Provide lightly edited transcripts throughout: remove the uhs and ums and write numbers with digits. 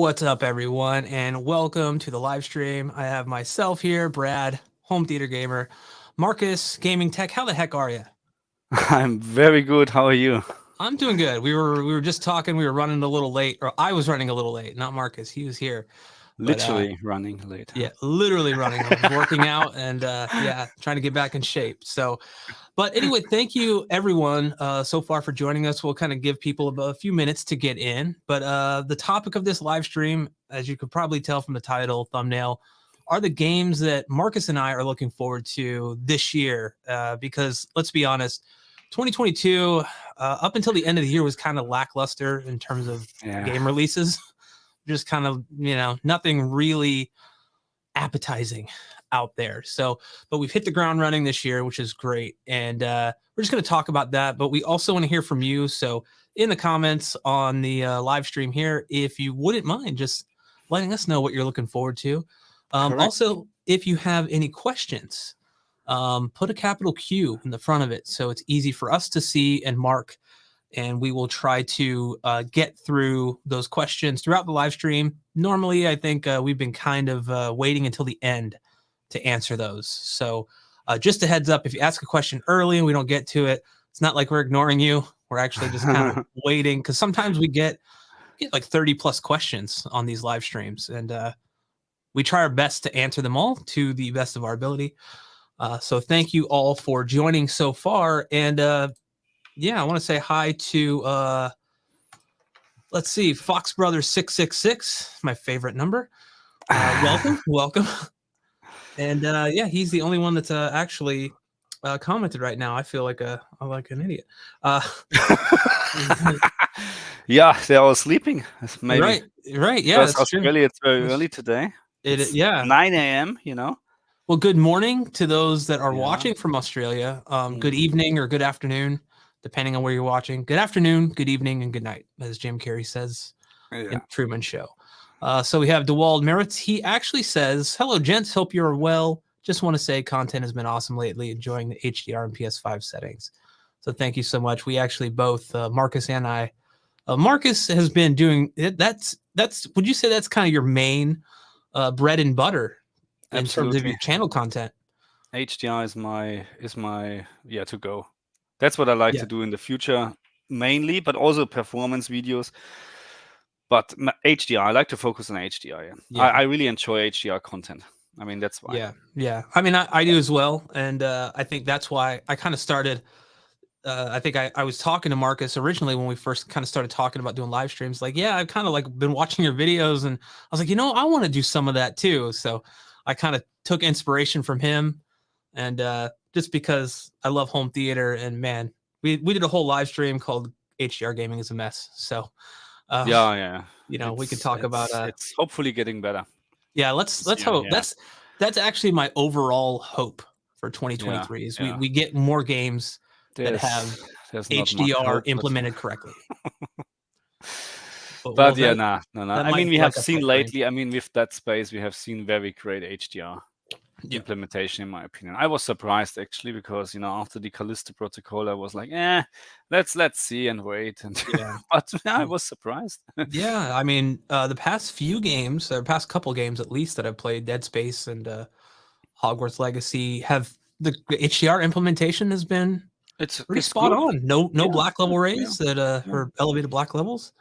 what's up, everyone, and welcome to the live stream. I have myself here, Brad, home theater gamer, Markus, GamingTech. How the heck are you? I'm very good. How are you? I'm doing good. We were just talking. We were running a little late, or I was running a little late, not Markus. He was here. Literally running late. Yeah, literally running. I was working out and trying to get back in shape. So, but anyway, thank you everyone so far for joining us. We'll kind of give people a few minutes to get in. But the topic of this live stream, as you could probably tell from the title, thumbnail, are the games that Markus and I are looking forward to this year. Because let's be honest, 2022 up until the end of the year was kind of lackluster in terms of game releases. Just kind of, nothing really appetizing out there. So, but we've hit the ground running this year, which is great. And we're just going to talk about that. But we also want to hear from you. So in the comments on the live stream here, if you wouldn't mind just letting us know what you're looking forward to. Also, if you have any questions, put a capital Q in the front of it so it's easy for us to see and mark. And we will try to get through those questions throughout the live stream. Normally, I think we've been kind of waiting until the end to answer those. So just a heads up, if you ask a question early and we don't get to it, it's not like we're ignoring you. We're actually just kind of waiting, because sometimes we get like 30 plus questions on these live streams. And we try our best to answer them all to the best of our ability. So thank you all for joining so far. And I want to say hi to, let's see, Fox Brothers 666, my favorite number. Welcome. And he's the only one that's actually commented right now. I feel like I'm like an idiot. Yeah, they're all sleeping. Maybe. Right. Yeah, that's Australia, it's very early today. It's 9 a.m., Well, good morning to those that are watching from Australia. Good evening or good afternoon, depending on where you're watching. Good afternoon, good evening, and good night, as Jim Carrey says in the Truman Show. So we have DeWald Merritz. He actually says, hello, gents. Hope you're well. Just want to say content has been awesome lately, enjoying the HDR and PS5 settings. So thank you so much. We actually both, Markus and I, Markus has been doing it. That's would you say that's kind of your main bread and butter in terms of your channel content? HDR is my to go. That's what I like to do in the future mainly, but also performance videos. But HDR, I like to focus on HDR. I really enjoy HDR content. I mean, that's why. Yeah. I mean, I do as well. And I think that's why I kind of started. I think I was talking to Markus originally when we first kind of started talking about doing live streams. Like, I've kind of like been watching your videos, and I was like, I want to do some of that too. So I kind of took inspiration from him, and just because I love home theater, and man, we did a whole live stream called HDR Gaming is a Mess. So we could talk about it's hopefully getting better. Yeah, let's hope. That's actually my overall hope for 2023 is we get more games that have HDR implemented correctly. But no. I mean, we have seen lately, with Dead Space, we have seen very great HDR implementation, in my opinion. I was surprised actually, because after the Callisto protocol, I was like, let's see and wait. And but I was surprised. I mean, the past few games, or past couple games at least that I've played, Dead Space and Hogwarts Legacy, have the HDR implementation has been pretty spot on. No black level rays that or elevated black levels.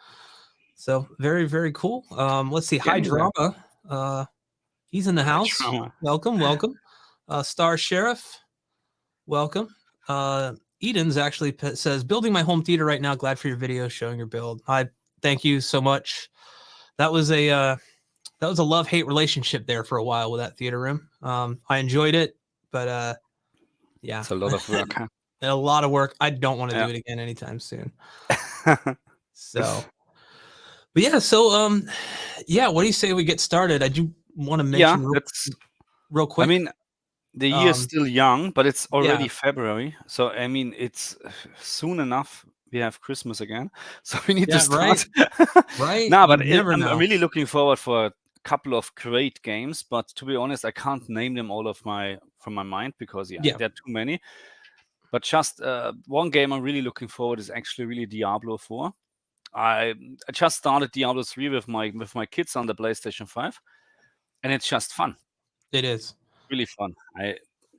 So very, very cool. Let's see, High Drama. He's in the house. Welcome. Star Sheriff, welcome. Eden's actually says, building my home theater right now. Glad for your video showing your build. I thank you so much. That was a love-hate relationship there for a while with that theater room. I enjoyed it, but it's a lot of work. Huh? A lot of work. I don't want to do it again anytime soon. So, but so what do you say we get started? I do want to mention real quick. I mean, the year is still young, but it's already February. So I mean, it's soon enough. We have Christmas again, so we need to start. Right. No, but I'm really looking forward for a couple of great games. But to be honest, I can't name them all from my mind, because there are too many. But just one game I'm really looking forward is actually really Diablo 4. I just started Diablo 3 with my kids on the PlayStation 5, and it's just fun. It is really fun. I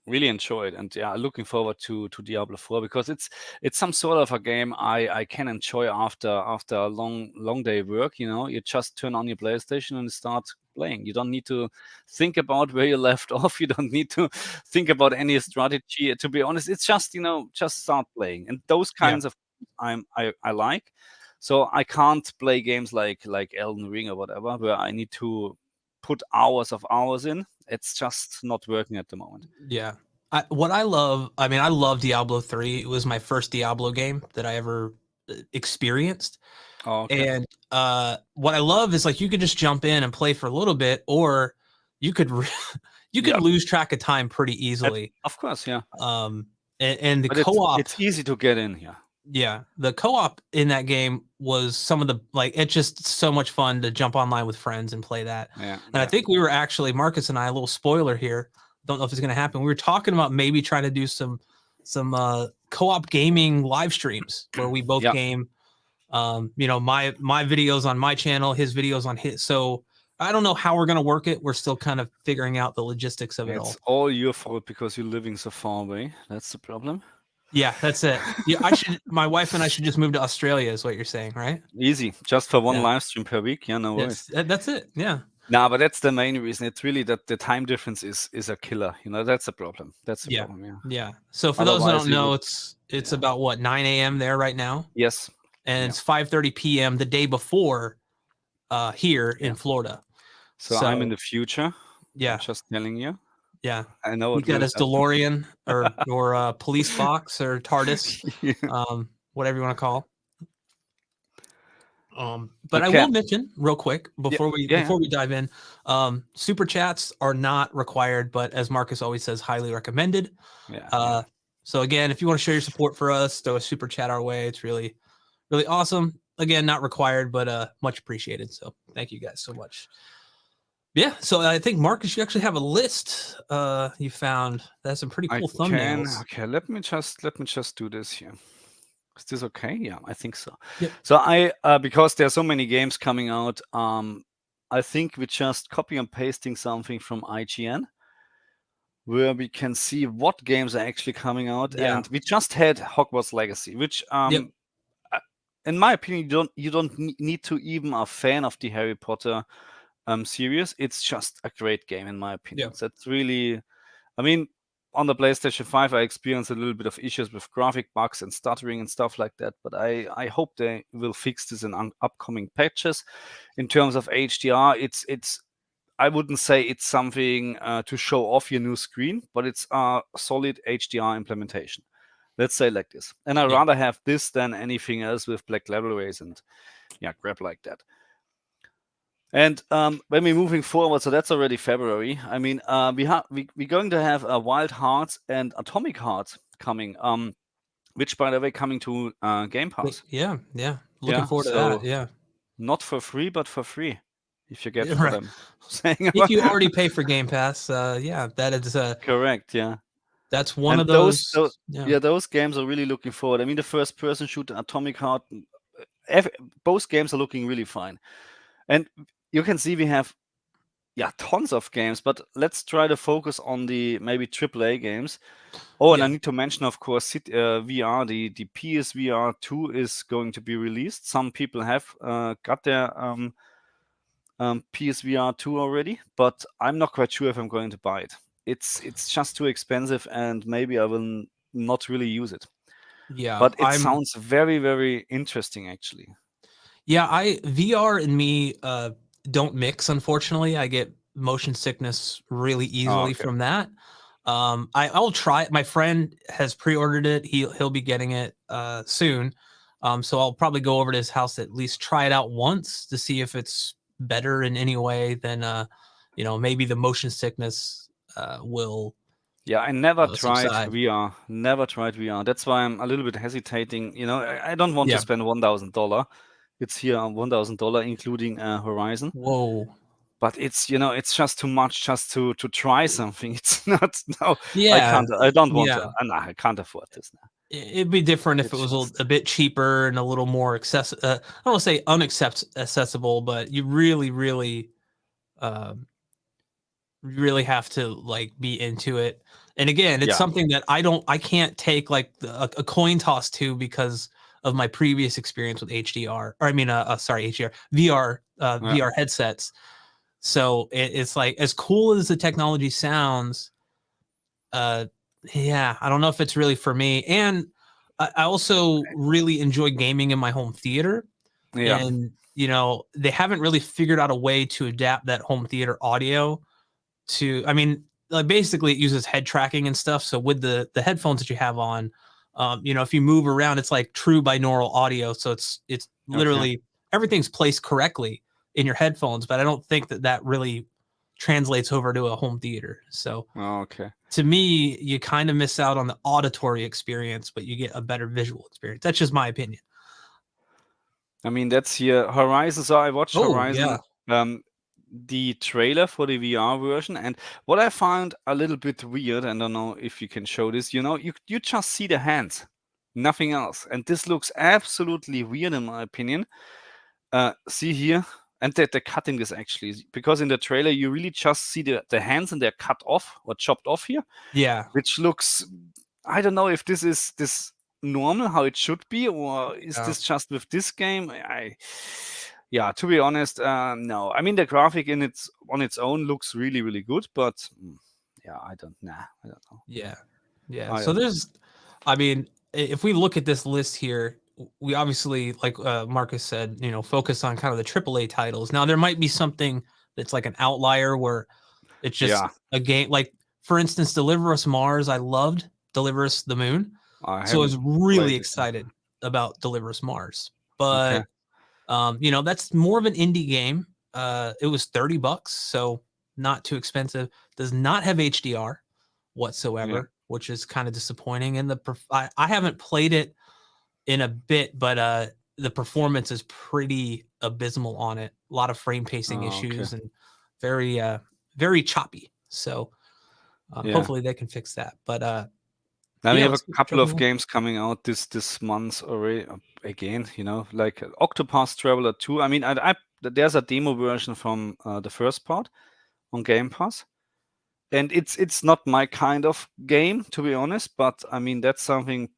really enjoy it, and yeah, looking forward to Diablo 4 because it's some sort of a game I can enjoy after a long day work. You just turn on your PlayStation and start playing. You don't need to think about where you left off. You don't need to think about any strategy. To be honest, it's just just start playing, and those kinds of I like. So I can't play games like Elden Ring or whatever where I need to put hours in. It's just not working at the moment. Yeah. I love Diablo 3. It was my first Diablo game that I ever experienced. Oh, okay. And what I love is like you could just jump in and play for a little bit, or you could lose track of time pretty easily. Of course, yeah. And the but co-op, it's easy to get in here. Yeah, the co-op in that game was some of the it's just so much fun to jump online with friends and play that. Yeah, and I think we were actually, Marcus and I, a little spoiler here, don't know if it's going to happen. We were talking about maybe trying to do some co-op gaming live streams where we both game. My videos on my channel, his videos on his. So I don't know how we're going to work it. We're still kind of figuring out the logistics of it all. It's all your fault because you're living so far away. That's the problem. Yeah, that's it. Yeah, my wife and I should just move to Australia, is what you're saying, right? Easy, just for one live stream per week. Yeah, no worries. That's it. Yeah. No, but that's the main reason. It's really that the time difference is a killer. That's a problem. That's the problem. Yeah. Yeah. So for those who don't know, it's about what, 9 a.m. there right now. Yes. And it's 5:30 p.m. the day before here in Florida. So I'm in the future. Yeah. I'm just telling you. Yeah, I know. He got his DeLorean or police box or TARDIS, whatever you want to call. But I will mention real quick before we dive in, super chats are not required, but as Marcus always says, highly recommended. So again, if you want to show your support for us, throw a super chat our way. It's really, really awesome. Again, not required, but much appreciated. So thank you guys so much. Yeah, so I think, Marcus, you actually have a list you found. That's some pretty cool thumbnails. Okay, let me just do this here. Is this okay? Yeah, I think so. Yep. So I because there are so many games coming out, I think we're just copy and pasting something from IGN where we can see what games are actually coming out. And we just had Hogwarts Legacy, which in my opinion, you don't need to even a fan of the Harry Potter series. It's just a great game in my opinion. So it's really, I mean, on the PlayStation 5 I experienced a little bit of issues with graphic bugs and stuttering and stuff like that, but I hope they will fix this in upcoming patches. In terms of HDR, it's I wouldn't say it's something to show off your new screen, but it's a solid HDR implementation, let's say like this. And I'd rather have this than anything else with black level rays and crap like that. And when we're moving forward, so that's already February. I mean, we're going to have Wild Hearts and Atomic Heart coming, which, by the way, coming to Game Pass. Yeah. Looking forward to that. Yeah. Not for free, but for free, if you get what I'm saying. If you already pay for Game Pass, that is correct. Yeah. That's one of those. Those games are really looking forward. I mean, the first-person shooter, Atomic Heart, both games are looking really fine. And you can see we have tons of games, but let's try to focus on the maybe AAA games. And I need to mention, of course, VR, the PSVR 2 is going to be released. Some people have got their PSVR 2 already, but I'm not quite sure if I'm going to buy it. It's just too expensive, and maybe I will not really use it. Yeah, but it sounds very, very interesting, actually. Yeah, VR and me don't mix, unfortunately. I get motion sickness really easily from that. I'll try it. My friend has pre-ordered it. He'll be getting it soon. So I'll probably go over to his house, at least try it out once to see if it's better in any way than maybe the motion sickness will. Yeah, I never tried VR. Never tried VR. That's why I'm a little bit hesitating. I don't want to spend $1,000. It's here on $1,000, including Horizon. Whoa! But it's just too much just to try something. It's not. No, yeah. I can't. I don't want to. I can't afford this now. It'd be different if it was a bit cheaper and a little more accessible. I don't want to say accessible, but you really, really, really have to like be into it. And again, it's something that I can't take like a coin toss to because of my previous experience with HDR, or I mean, sorry, HDR, VR headsets. So it's like, as cool as the technology sounds, yeah, I don't know if it's really for me. And I also really enjoy gaming in my home theater. Yeah. And, they haven't really figured out a way to adapt that home theater audio to, I mean, like basically it uses head tracking and stuff. So with the headphones that you have on, if you move around, it's like true binaural audio. So it's literally everything's placed correctly in your headphones, but I don't think that really translates over to a home theater. So to me, you kind of miss out on the auditory experience, but you get a better visual experience. That's just my opinion. I mean, that's here Horizon. So I watched Horizon, the trailer for the VR version, and what I found a little bit weird, and I don't know if you can show this, you just see the hands, nothing else. And this looks absolutely weird in my opinion. See here, and they're cutting this actually, because in the trailer you really just see the hands and they're cut off or chopped off here. Yeah. Which looks, I don't know if this is normal how it should be, or is this just with this game? To be honest, no. I mean, the graphic on its own looks really, really good, but I don't know. Yeah. So there's, I mean, if we look at this list here, we obviously, like Marcus said, focus on kind of the AAA titles. Now there might be something that's like an outlier where it's just a game, like for instance, Deliver Us Mars. I loved Deliver Us the Moon, so I was really excited about Deliver Us Mars. But that's more of an indie game. It was $30, so not too expensive. Does not have HDR whatsoever, which is kind of disappointing. And I haven't played it in a bit, but the performance is pretty abysmal on it. A lot of frame pacing issues and very very choppy. So hopefully they can fix that. But now we have a couple of games coming out this month already. Again, like Octopath Traveler 2. I mean, there's a demo version from the first part on Game Pass, and it's not my kind of game, to be honest. But I mean, that's something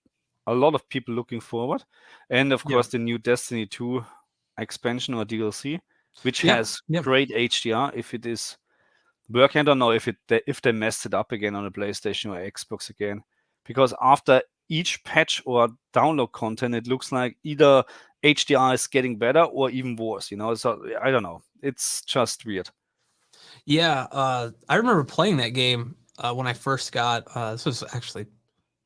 a lot of people looking forward. And of course, the new Destiny 2 expansion or DLC, which has great HDR if it is working. I don't know if they messed it up again on a PlayStation or Xbox again, because after each patch or download content, it looks like either HDR is getting better or even worse. So I don't know. It's just weird. Yeah, I remember playing that game when I first got. This was actually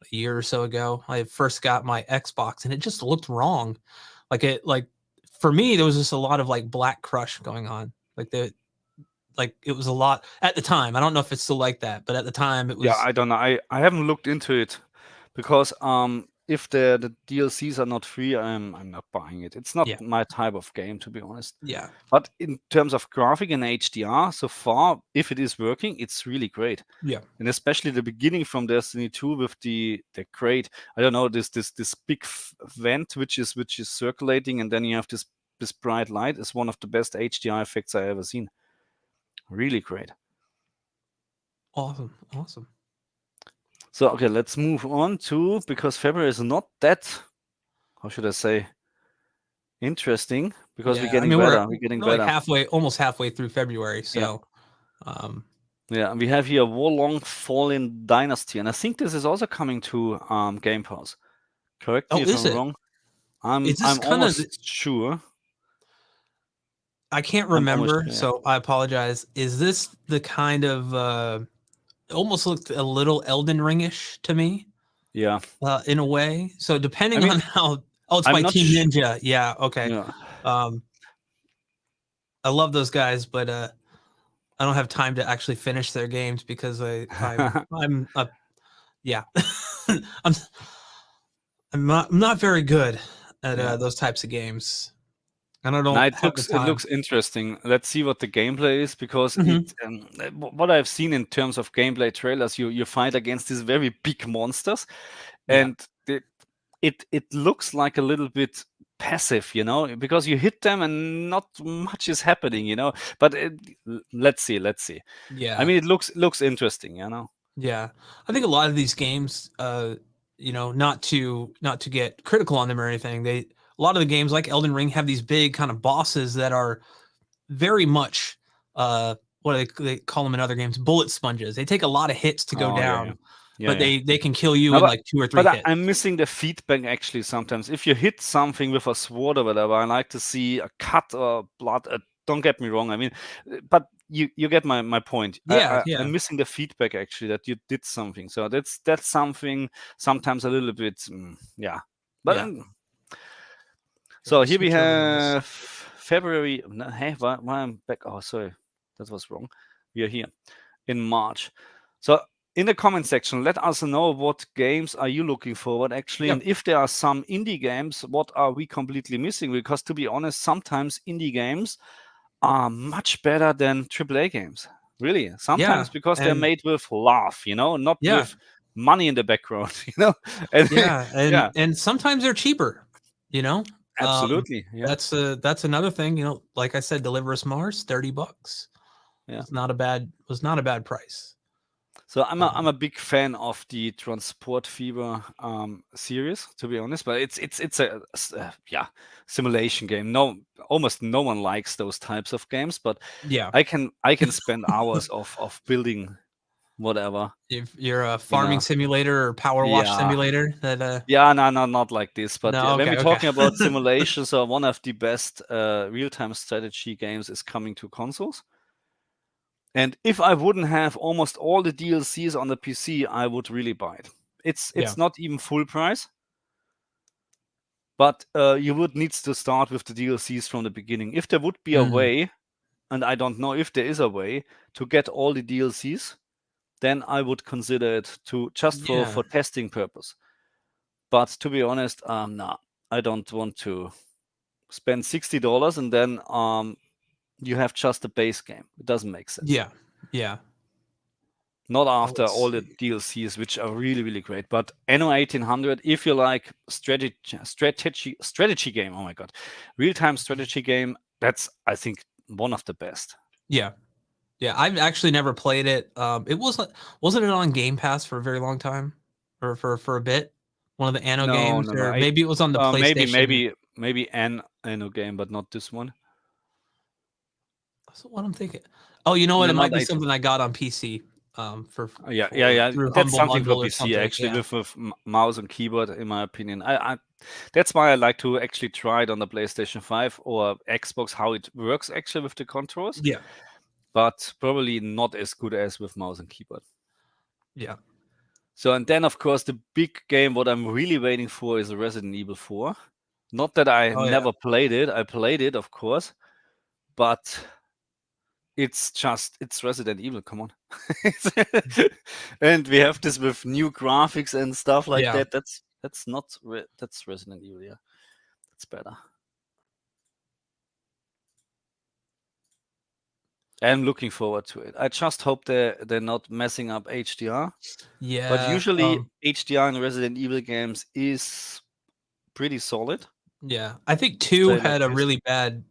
a year or so ago. I first got my Xbox, and it just looked wrong. Like for me, there was just a lot of like Black Crush going on. Like it was a lot at the time. I don't know if it's still like that, but at the time it was. Yeah, I don't know. I haven't looked into it because if the DLCs are not free, I'm not buying it. It's not my type of game, to be honest. Yeah. But in terms of graphic and HDR, so far, if it is working, it's really great. Yeah. And especially the beginning from Destiny 2 with the great, I don't know, this big vent which is circulating, and then you have this bright light is one of the best HDR effects I ever seen. Really great. Awesome. So, okay, let's move on to, because February is not that, how should I say, interesting, because we're getting better. We're getting better. Like almost halfway through February. So, we have here Warlong Fallen Dynasty, and I think this is also coming to Game Pass. Correct me if I'm wrong. I'm almost sure. I can't remember, so I apologize. Is this the kind of almost looked a little Elden Ring-ish to me? Yeah. In a way. So depending on how it's by Team Ninja. Yeah, okay. Yeah. I love those guys, but I don't have time to actually finish their games because I'm I'm not very good at those types of games. And I don't. It looks interesting. Let's see what the gameplay is, because what I've seen in terms of gameplay trailers, you fight against these very big monsters, and it looks like a little bit passive, because you hit them and not much is happening, but let's see. Yeah. I mean, it looks interesting, Yeah. I think a lot of these games, not to get critical on them or anything, a lot of the games like Elden Ring have these big kind of bosses that are very much what do they call them in other games? Bullet sponges. They take a lot of hits to go down. But they can kill you in like 2 or 3 hits. I'm missing the feedback actually sometimes. If you hit something with a sword or whatever, I like to see a cut or blood. Don't get me wrong. I mean, but you get my point. I'm missing the feedback actually that you did something. So that's something sometimes a little bit, But so here we have February. Hey, why I'm back? Oh, sorry, that was wrong. We are here in March. So in the comment section, let us know what games are you looking forward actually, and if there are some indie games, what are we completely missing? Because to be honest, sometimes indie games are much better than AAA games. Really, sometimes because they're made with love, not with money in the background, and sometimes they're cheaper, Absolutely, That's another thing, like I said, Deliver Us Mars, $30. Yeah, it's not a bad price. So I'm a big fan of the Transport Fever series, to be honest. But it's a simulation game. No, almost no one likes those types of games. But I can spend hours of building whatever. If you're a farming simulator or power wash simulator, that no, not like this. But when we're talking about simulations, so one of the best real-time strategy games is coming to consoles. And if I wouldn't have almost all the DLCs on the PC, I would really buy it. It's not even full price, but you would need to start with the DLCs from the beginning. If there would be a way, and I don't know if there is a way to get all the DLCs, then I would consider it for testing purpose. But to be honest, no, I don't want to spend $60 and then you have just a base game. It doesn't make sense. Yeah. Not after all the DLCs, which are really, really great. But Anno 1800, if you like strategy game, oh my god, real-time strategy game, that's, I think, one of the best. Yeah. I've actually never played it. It wasn't it on Game Pass for a very long time, or for a bit? One of the Anno games, or maybe it was on the PlayStation. Maybe an Anno game, but not this one. That's what I'm thinking. Oh, you know what? It might be something I got on PC. For That's something for PC actually, with mouse and keyboard, in my opinion. I that's why I like to actually try it on the PlayStation 5 or Xbox, how it works actually with the controls. Yeah. But probably not as good as with mouse and keyboard. Yeah. So, and then of course the big game what I'm really waiting for is Resident Evil 4. Not that I never played it. I played it, of course, but it's Resident Evil. Come on. And we have this with new graphics and stuff like that. That's Resident Evil. Yeah, that's better. I'm looking forward to it. I just hope they're not messing up HDR. Yeah. But usually HDR in Resident Evil games is pretty solid. Yeah, I think 2 had a really bad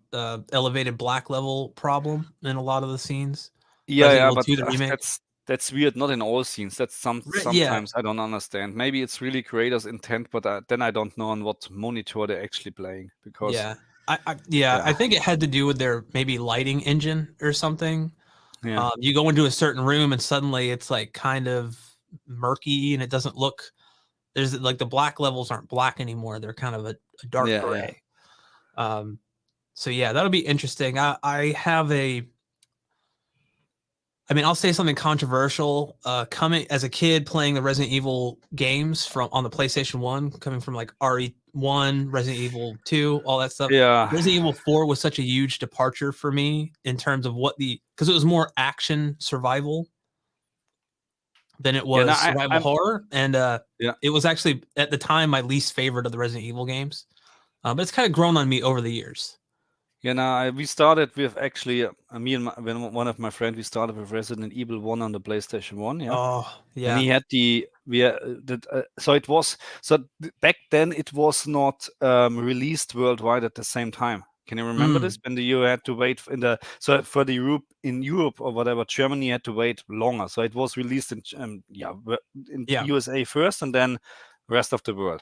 elevated black level problem in a lot of the scenes. But that's weird. Not in all scenes. That's sometimes I don't understand. Maybe it's really creators' intent, but then I don't know on what monitor they're actually playing. Because I think it had to do with their maybe lighting engine or something. Yeah. You go into a certain room and suddenly it's like kind of murky and it doesn't look. There's like the black levels aren't black anymore. They're kind of a dark gray. So that'll be interesting. I have I'll say something controversial. Coming as a kid playing the Resident Evil games on the PlayStation 1, coming from like RE1, Resident Evil 2, all that stuff. Yeah. Resident Evil 4 was such a huge departure for me in terms of because it was more action survival than it was survival horror. And it was actually at the time my least favorite of the Resident Evil games. But it's kind of grown on me over the years. We started with actually me and one of my friends. We started with Resident Evil 1 on the PlayStation 1. Yeah. Oh, yeah. And he had back then it was not released worldwide at the same time. Can you remember this? When you had to wait for the Europe or whatever, Germany had to wait longer. So it was released in USA first, and then rest of the world.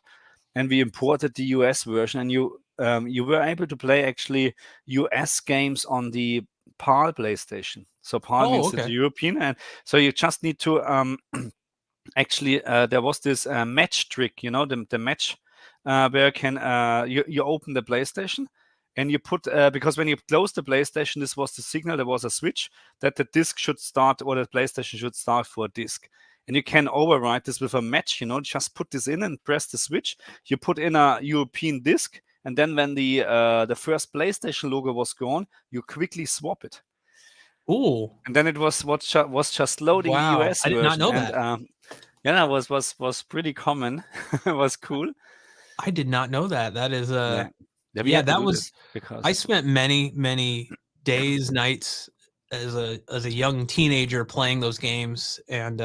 And we imported the US version, and you were able to play actually US games on the PAL PlayStation. So PAL means it's European, and so you just need to actually there was this match trick, the match where you can you open the PlayStation and you put because when you close the PlayStation, this was the signal, there was a switch that the disc should start, or the PlayStation should start for a disc. And you can override this with a match, just put this in and press the switch. You put in a European disc, and then when the first PlayStation logo was gone, you quickly swap it. Oh. And then it was just loading the US version. I did not know that. Yeah, that was pretty common. It was cool. I did not know that. That is that was because I spent many days, nights as a young teenager playing those games, and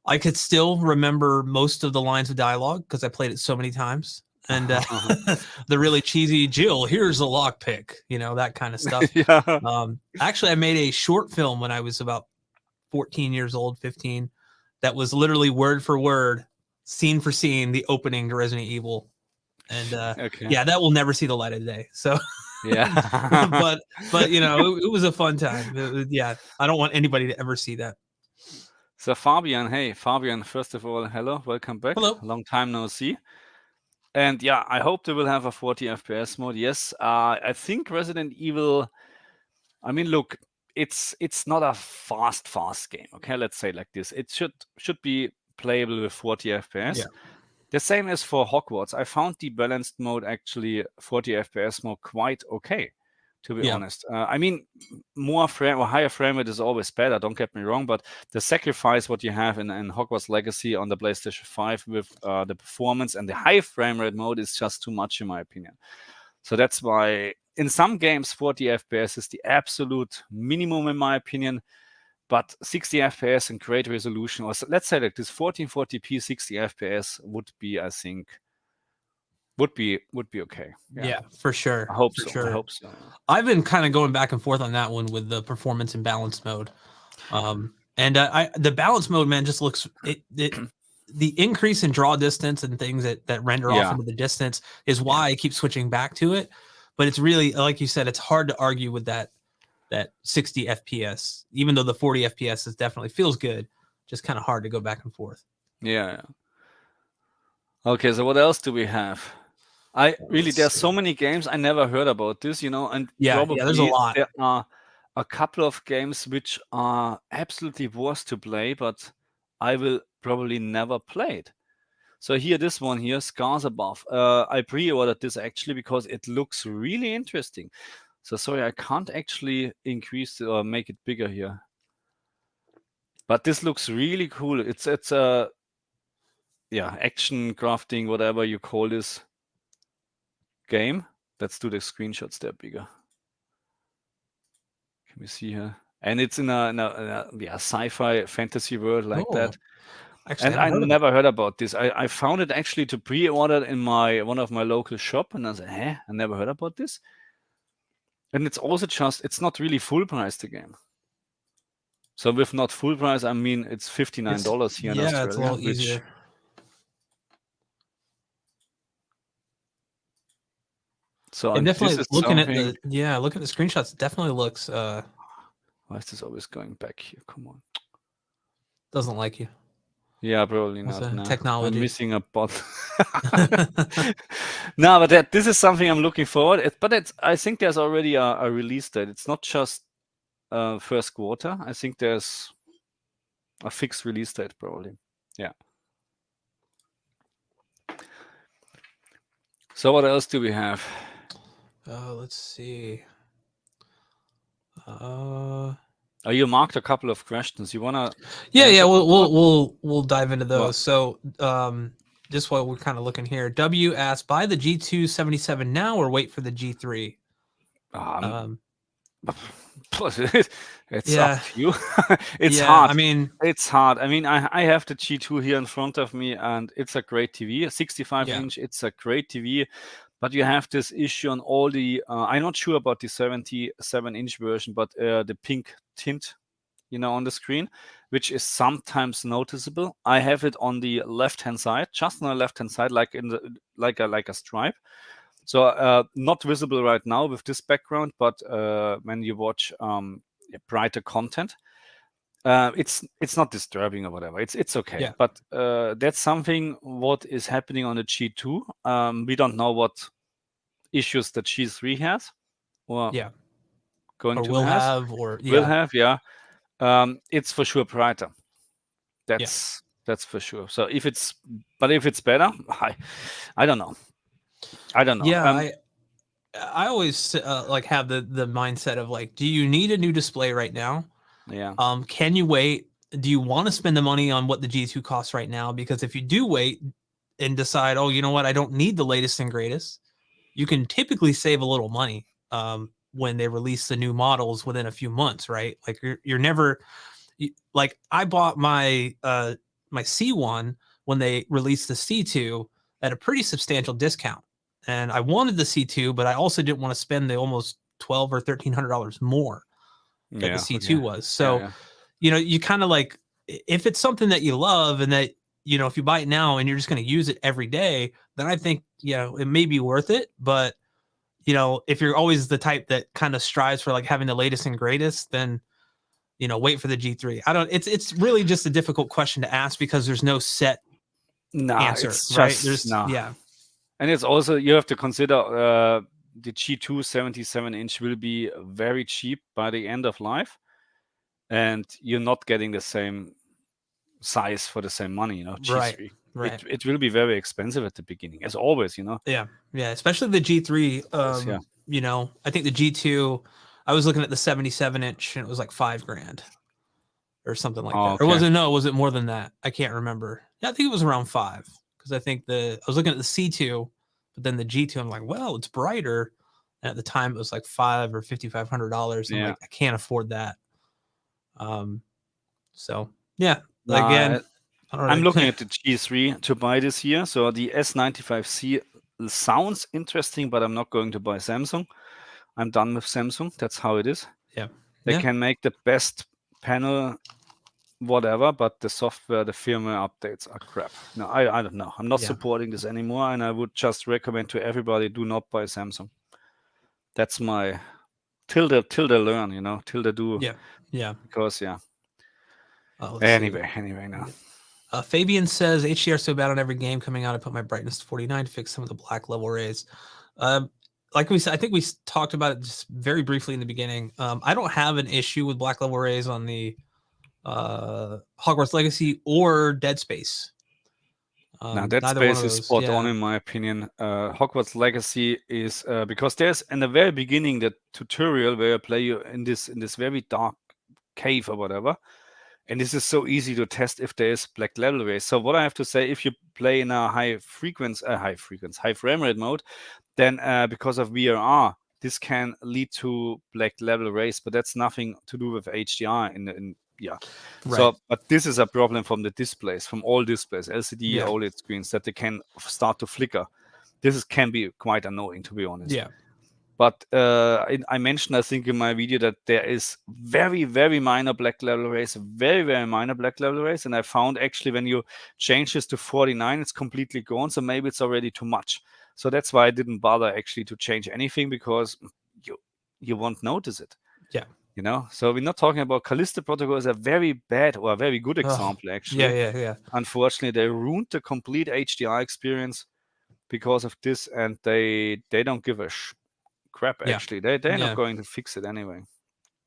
I could still remember most of the lines of dialogue because I played it so many times. And the really cheesy Jill, here's a lockpick, that kind of stuff. Actually, I made a short film when I was about 14 years old, 15, that was literally word for word, scene for scene, the opening to Resident Evil. And that will never see the light of day. So but it was a fun time. I don't want anybody to ever see that. So Fabian, hey Fabian, first of all, hello, welcome back. Hello. Long time no see. And I hope they will have a 40 FPS mode. Yes, I think Resident Evil, I mean, look, it's not a fast game. Okay, let's say like this. It should be playable with 40 FPS. Yeah. The same as for Hogwarts. I found the balanced mode, actually 40 FPS mode, quite okay, to be honest. I mean, higher frame rate is always better, don't get me wrong, but the sacrifice what you have in Hogwarts Legacy on the PlayStation 5 with the performance and the high frame rate mode is just too much, in my opinion. So that's why in some games 40 FPS is the absolute minimum, in my opinion. But 60 FPS and great resolution, or let's say like this 1440p 60 FPS would be, I think, would be okay. Yeah, for sure. I hope so. I hope so. I've been kind of going back and forth on that one with the performance and balance mode. And the balance mode, man, just looks the increase in draw distance and things that render off into the distance is why I keep switching back to it. But it's really, like you said, it's hard to argue with that 60 FPS, even though the 40 FPS definitely feels good, just kind of hard to go back and forth. Yeah. Okay, so what else do we have? There's so many games I never heard about this, and probably there's a lot. There are a couple of games which are absolutely worst to play, but I will probably never play it. So here, this one here, Scars Above. I pre-ordered this actually because it looks really interesting. So sorry, I can't actually increase it or make it bigger here. But this looks really cool. It's action crafting, whatever you call this game. Let's do the screenshots there bigger. Can we see here? And it's in a sci-fi fantasy world like that. Actually, and I never heard about this. I found it actually to pre-order in one of my local shop, and I said, I never heard about this. And it's also it's not really full price, the game. So with not full price, I mean, it's $59 here in Australia. Yeah, it's a little easier. So and definitely looking at the screenshots, it definitely looks why is this always going back here? Come on. Doesn't like you. Yeah, probably not. No. Technology. I'm missing a button. No, but this is something I'm looking forward. I think there's already a release date. It's not just first quarter. I think there's a fixed release date probably. Yeah. So what else do we have? Let's see. You marked a couple of questions. You wanna? Yeah. We'll dive into those. So, just while we're kind of looking here, W asks, buy the G277 now or wait for the G3? It's up to you. It's hard. It's hard. I mean, I have the G2 here in front of me, and it's a great TV, a 65-inch. It's a great TV, but you have this issue on all the. I'm not sure about the 77-inch version, but the pink tint, on the screen, which is sometimes noticeable. I have it on the left-hand side, just on the left-hand side, like in the like a stripe. So not visible right now with this background, but when you watch brighter content, it's not disturbing or whatever. It's okay. But that's something what is happening on the G2. We don't know what issues the G3 has, or will have. It's for sure brighter. That's for sure. So if it's better, I don't know. Yeah, I always like have the mindset of like, do you need a new display right now? Yeah. Can you wait? Do you want to spend the money on what the G2 costs right now? Because if you do wait and decide, oh, you know what, I don't need the latest and greatest, you can typically save a little money when they release the new models within a few months, right? Like you're never like I bought my my C1 when they released the C2 at a pretty substantial discount. And I wanted the C2, but I also didn't want to spend the almost $1,200 or $1,300 more that the C2 was. So, you kind of like, if it's something that you love and that, if you buy it now and you're just going to use it every day, then I think, it may be worth it. But, if you're always the type that kind of strives for like having the latest and greatest, then, wait for the G3. It's really just a difficult question to ask because there's no set answer, right? And it's also, you have to consider the G2 77-inch will be very cheap by the end of life, and you're not getting the same size for the same money, G3. Right. It will be very expensive at the beginning, as always, Yeah, especially the G3. I think the G2, I was looking at the 77-inch and it was like $5,000 or something like that. Or was it more than that? I can't remember. Yeah, I think it was around 5 because I think I was looking at the C2. But then the G2, I'm like, well, it's brighter. And at the time, it was like $500 or $5,500. I'm like, I can't afford that. So yeah, again, I'm looking at the G3 to buy this year. So the S95C sounds interesting, but I'm not going to buy Samsung. I'm done with Samsung. That's how it is. Yeah, they can make the best panel, whatever, but the software, the firmware updates are crap. No, I don't know. I'm not supporting this anymore, and I would just recommend to everybody, do not buy Samsung. That's my till they learn, till they do. Yeah. Because anyway, now. Fabian says HDR so bad on every game coming out. I put my brightness to 49 to fix some of the black level rays. Like we said, I think we talked about it just very briefly in the beginning. I don't have an issue with black level rays on the Hogwarts Legacy or Dead Space. Now Dead Space is spot on in my opinion. Hogwarts Legacy is because there's in the very beginning the tutorial where you play you in this very dark cave or whatever, and this is so easy to test if there is black level rays. So what I have to say, if you play in a high frame rate mode, then because of VRR, this can lead to black level rays, but that's nothing to do with HDR Right. So, but this is a problem from the displays, from all displays, LCD, OLED screens, that they can start to flicker. This can be quite annoying, to be honest. Yeah. But I mentioned, I think, in my video that there is very, very minor black level rays, very, very minor black level rays. And I found actually when you change this to 49, it's completely gone. So maybe it's already too much. So that's why I didn't bother actually to change anything, because you won't notice it. Yeah. So we're not talking about Callisto Protocol is a very bad or a very good example, actually. Yeah. Unfortunately, they ruined the complete HDR experience because of this, and they don't give a crap, actually. They're not going to fix it anyway.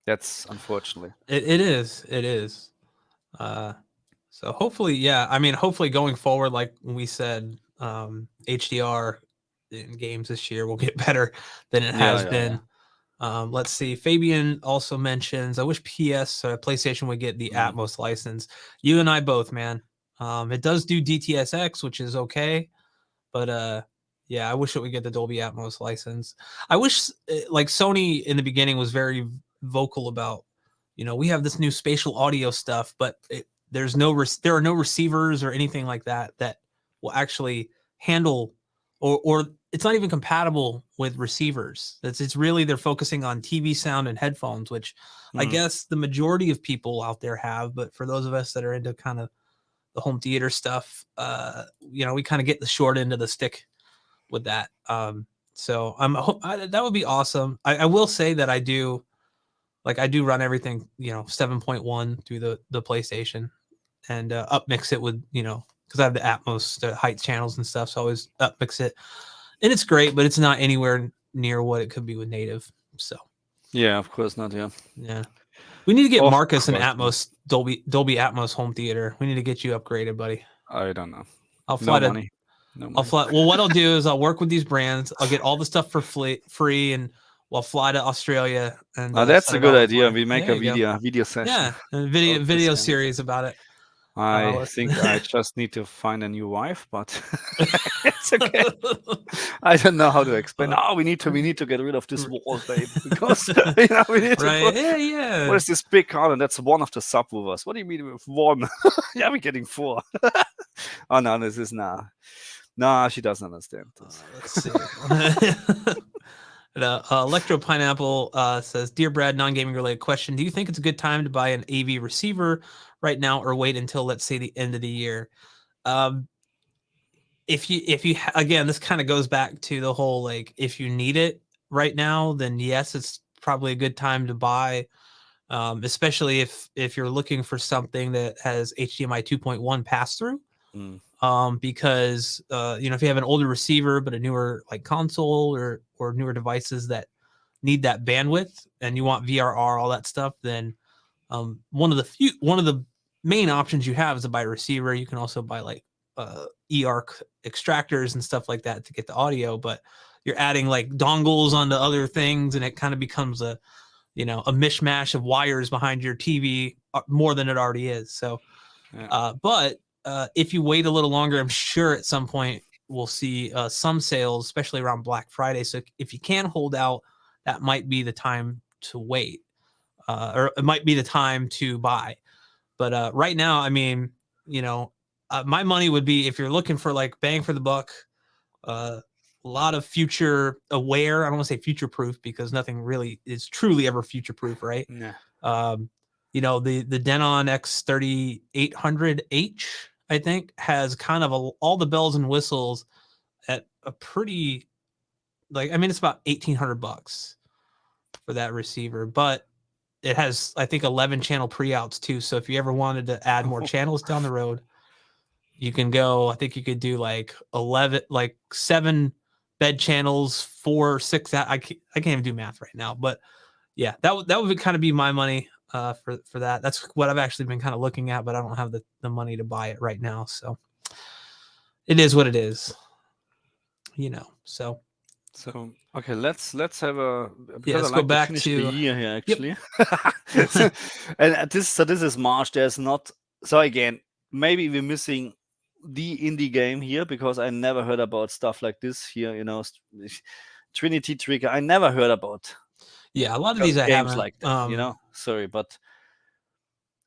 That's unfortunately. It is. So hopefully, hopefully going forward, like we said, HDR in games this year will get better than it has been. Let's see. Fabian also mentions, I wish PlayStation would get the Atmos license. You and I both, man. It does do DTSX, which is okay, but Yeah, I wish it would get the Dolby Atmos license. I wish like Sony in the beginning was very vocal about, we have this new spatial audio stuff, but there are no receivers or anything like that that will actually handle, or it's not even compatible with receivers. It's really, they're focusing on TV sound and headphones, which I guess the majority of people out there have, but for those of us that are into kind of the home theater stuff, we kind of get the short end of the stick with that. So that would be awesome. I will say that I do run everything, 7.1 through the PlayStation, and upmix it with, because I have the Atmos height channels and stuff, so I always upmix it, and it's great, but it's not anywhere near what it could be with native. So yeah, of course not. Yeah, we need to get Markus an Atmos Dolby Atmos home theater. We need to get you upgraded, buddy. I don't know. I'll fly no money. Well, what I'll do is I'll work with these brands. I'll get all the stuff for free, and we'll fly to Australia. And that's a good idea. We make a video session. Yeah, a video series about it. I think I just need to find a new wife, but it's okay. I don't know how to explain. We need to get rid of this wall, babe, because we need to. What is this big car? And that's one of the subwoofers. What do you mean with one? Yeah, we're getting 4. Oh no, this is nah. No, she doesn't understand this. Let's see. Electro Pineapple says, "Dear Brad, non-gaming related question. Do you think it's a good time to buy an AV receiver right now, or wait until, let's say, the end of the year?" If you again, this kind of goes back to the whole, like, if you need it right now, then yes, it's probably a good time to buy. Especially if you're looking for something that has HDMI 2.1 pass through. Because if you have an older receiver but a newer like console or newer devices that need that bandwidth and you want VRR, all that stuff, then one of the main options you have is to buy a receiver. You can also buy like eARC extractors and stuff like that to get the audio, but you're adding like dongles onto other things, and it kind of becomes a mishmash of wires behind your TV more than it already is. So, but if you wait a little longer, I'm sure at some point we'll see some sales, especially around Black Friday. So if you can hold out, that might be the time to wait, or it might be the time to buy. But right now, I mean, my money would be, if you're looking for like bang for the buck, a lot of future aware. I don't want to say future proof, because nothing really is truly ever future proof, right? Yeah. The Denon X3800H, I think, has kind of all the bells and whistles at a pretty, it's about $1,800 for that receiver, but it has, I think, 11 channel pre-outs too. So if you ever wanted to add more channels down the road, you can go. I think you could do like 7 bed channels, 4 or 6. I can't even do math right now, but yeah, that would kind of be my money for that. That's what I've actually been kind of looking at, but I don't have the money to buy it right now. So it is what it is, so. Okay, let's have let's go back to the year here actually. Yep. And this is March. There's not, so again, maybe we're missing the indie game here, because I never heard about stuff like this here. Trinity Trigger, I never heard about. Yeah, a lot of these I games haven't, like that, sorry, but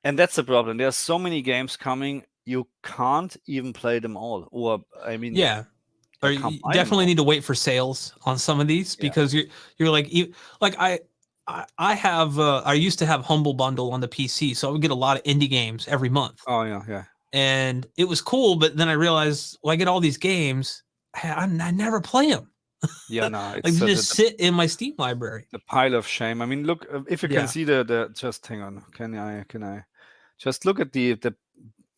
and that's the problem. There's so many games coming, you can't even play them all. Or I mean, yeah, or you definitely need to wait for sales on some of these, because you're like I have I used to have Humble Bundle on the PC, so I would get a lot of indie games every month. Oh yeah. And it was cool, but then I realized, I get all these games, I never play them. Yeah, no, it's they just sit in my Steam library. The pile of shame. I mean, look, if you can see the just hang on, can I just look at the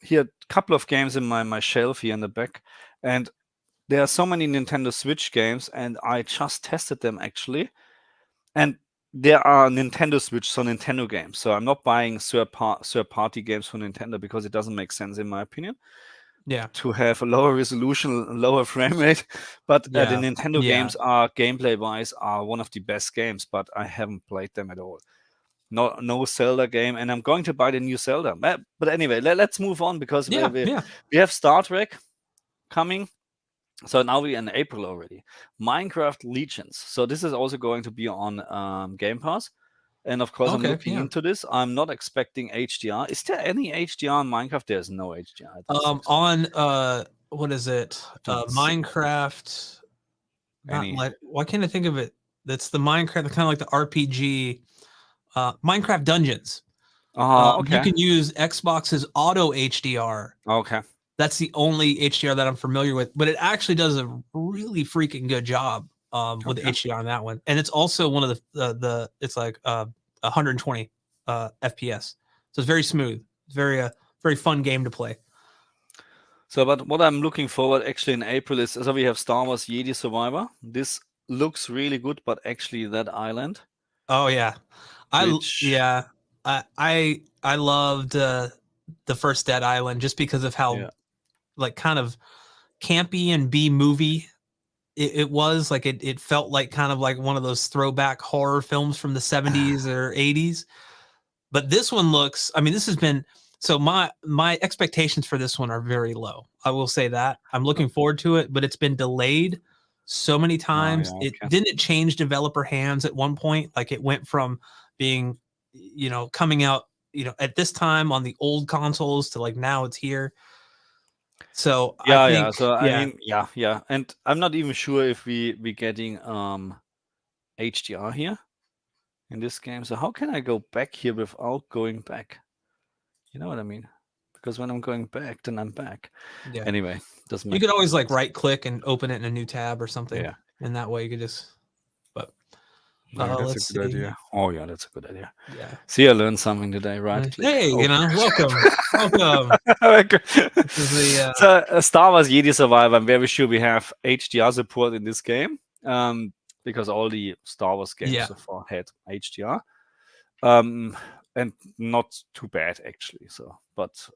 here, a couple of games in my shelf here in the back, and there are so many Nintendo Switch games, and I just tested them actually, and there are Nintendo Switch, so Nintendo games. So I'm not buying third-party games for Nintendo, because it doesn't make sense in my opinion. Yeah. To have a lower resolution, lower frame rate, but the Nintendo games are gameplay-wise are one of the best games, but I haven't played them at all. No Zelda game, and I'm going to buy the new Zelda. But anyway, let's move on, because we have Star Trek coming. So now we're in April already. Minecraft Legends. So this is also going to be on Game Pass. And of course, I'm looking into this. I'm not expecting HDR. Is there any HDR on Minecraft? There's no HDR. I don't think so. On what is it? Minecraft. Not like, why can't I think of it? That's the Minecraft, kind of like the RPG, Minecraft Dungeons. Okay. You can use Xbox's Auto HDR. Okay. That's the only HDR that I'm familiar with, but it actually does a really freaking good job with the HDR on that one. And it's also one of the it's like 120 FPS. So it's very smooth. It's very fun game to play. So, but what I'm looking forward actually in April is, so we have Star Wars Jedi Survivor. This looks really good, but actually that island. Oh yeah. I loved the first Dead Island just because of how like kind of campy and B-movie it was. Like it felt like kind of like one of those throwback horror films from the 70s or 80s. But this one looks, I mean, this has been, so my expectations for this one are very low. I will say that. I'm looking forward to it, but it's been delayed so many times. Didn't change developer hands at one point? Like it went from being, coming out, at this time on the old consoles to like now it's here. So I think, I mean, and I'm not even sure if we getting HDR here in this game. So how can I go back here without going back? You know what I mean? Because when I'm going back, then I'm back. Yeah. Anyway, doesn't matter. You could always like right click and open it in a new tab or something. Yeah. And that way you could just, but that's a good idea. Oh yeah, that's a good idea. Yeah. See, I learned something today. Right click. Hey, welcome. So Star Wars Jedi Survivor. I'm very sure we have HDR support in this game. Because all the Star Wars games so far had HDR. And not too bad actually. So, but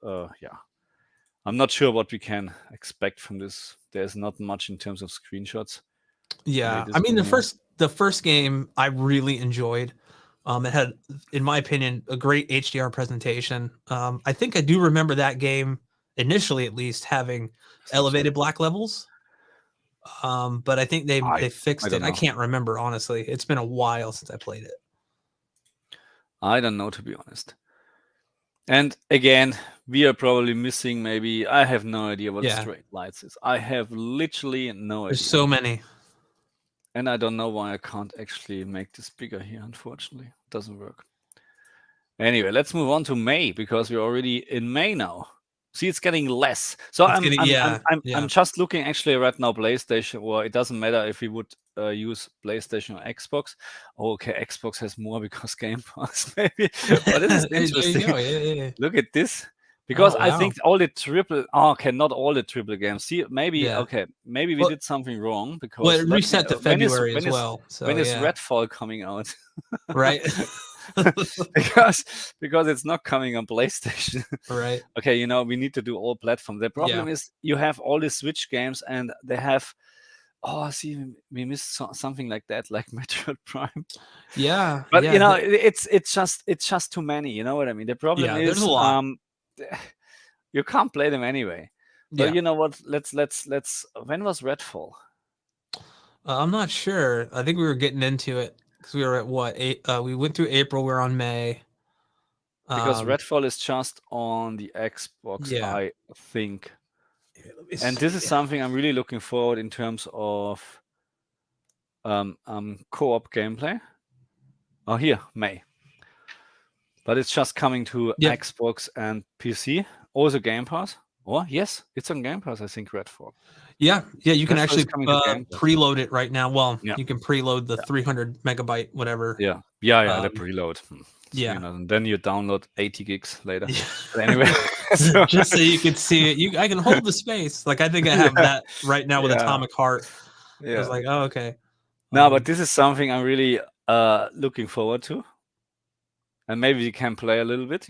I'm not sure what we can expect from this. There's not much in terms of screenshots. Yeah, I mean the first game I really enjoyed. It had, in my opinion, a great HDR presentation. I think I do remember that game initially, at least, having elevated black levels. But I think they fixed it. I can't remember, honestly. It's been a while since I played it. I don't know, to be honest. And again, we are probably missing maybe, I have no idea what straight lights is. I have literally no idea. There's so many. And I don't know why I can't actually make this bigger here, unfortunately. It doesn't work. Anyway, let's move on to May, because we're already in May now. See, it's getting less. So I'm just looking actually right now PlayStation, or it doesn't matter if we would use PlayStation or Xbox. Okay, Xbox has more because Game Pass maybe. But this is interesting. Look at this. Because I think all the not all the triple games. See, maybe maybe we did something wrong, because it reset to February as well. So when is Redfall coming out? Right. because it's not coming on PlayStation. Right. Okay, we need to do all platforms. The problem is you have all the Switch games, and they have we missed something like that, like Metroid Prime. Yeah. But it's just too many, you know what I mean? The problem is there's a lot. You can't play them anyway. But you know what? Let's when was Redfall? I'm not sure. I think we were getting into it. Because we were at what? We went through April. We're on May. Because Redfall is just on the Xbox, I think. And this is something I'm really looking forward in terms of co-op gameplay. Oh, here, May. But it's just coming to Xbox and PC. Also Game Pass. Oh, yes, it's on Game Pass, I think, Redfall. Yeah, you can actually preload it right now. Well, you can preload the 300 megabyte whatever. Yeah, the preload. And then you download 80 gigs later. But anyway, just so you can see it. I can hold the space. Like I think I have that right now with Atomic Heart. I was like, oh, okay. No, but this is something I'm really looking forward to. And maybe we can play a little bit,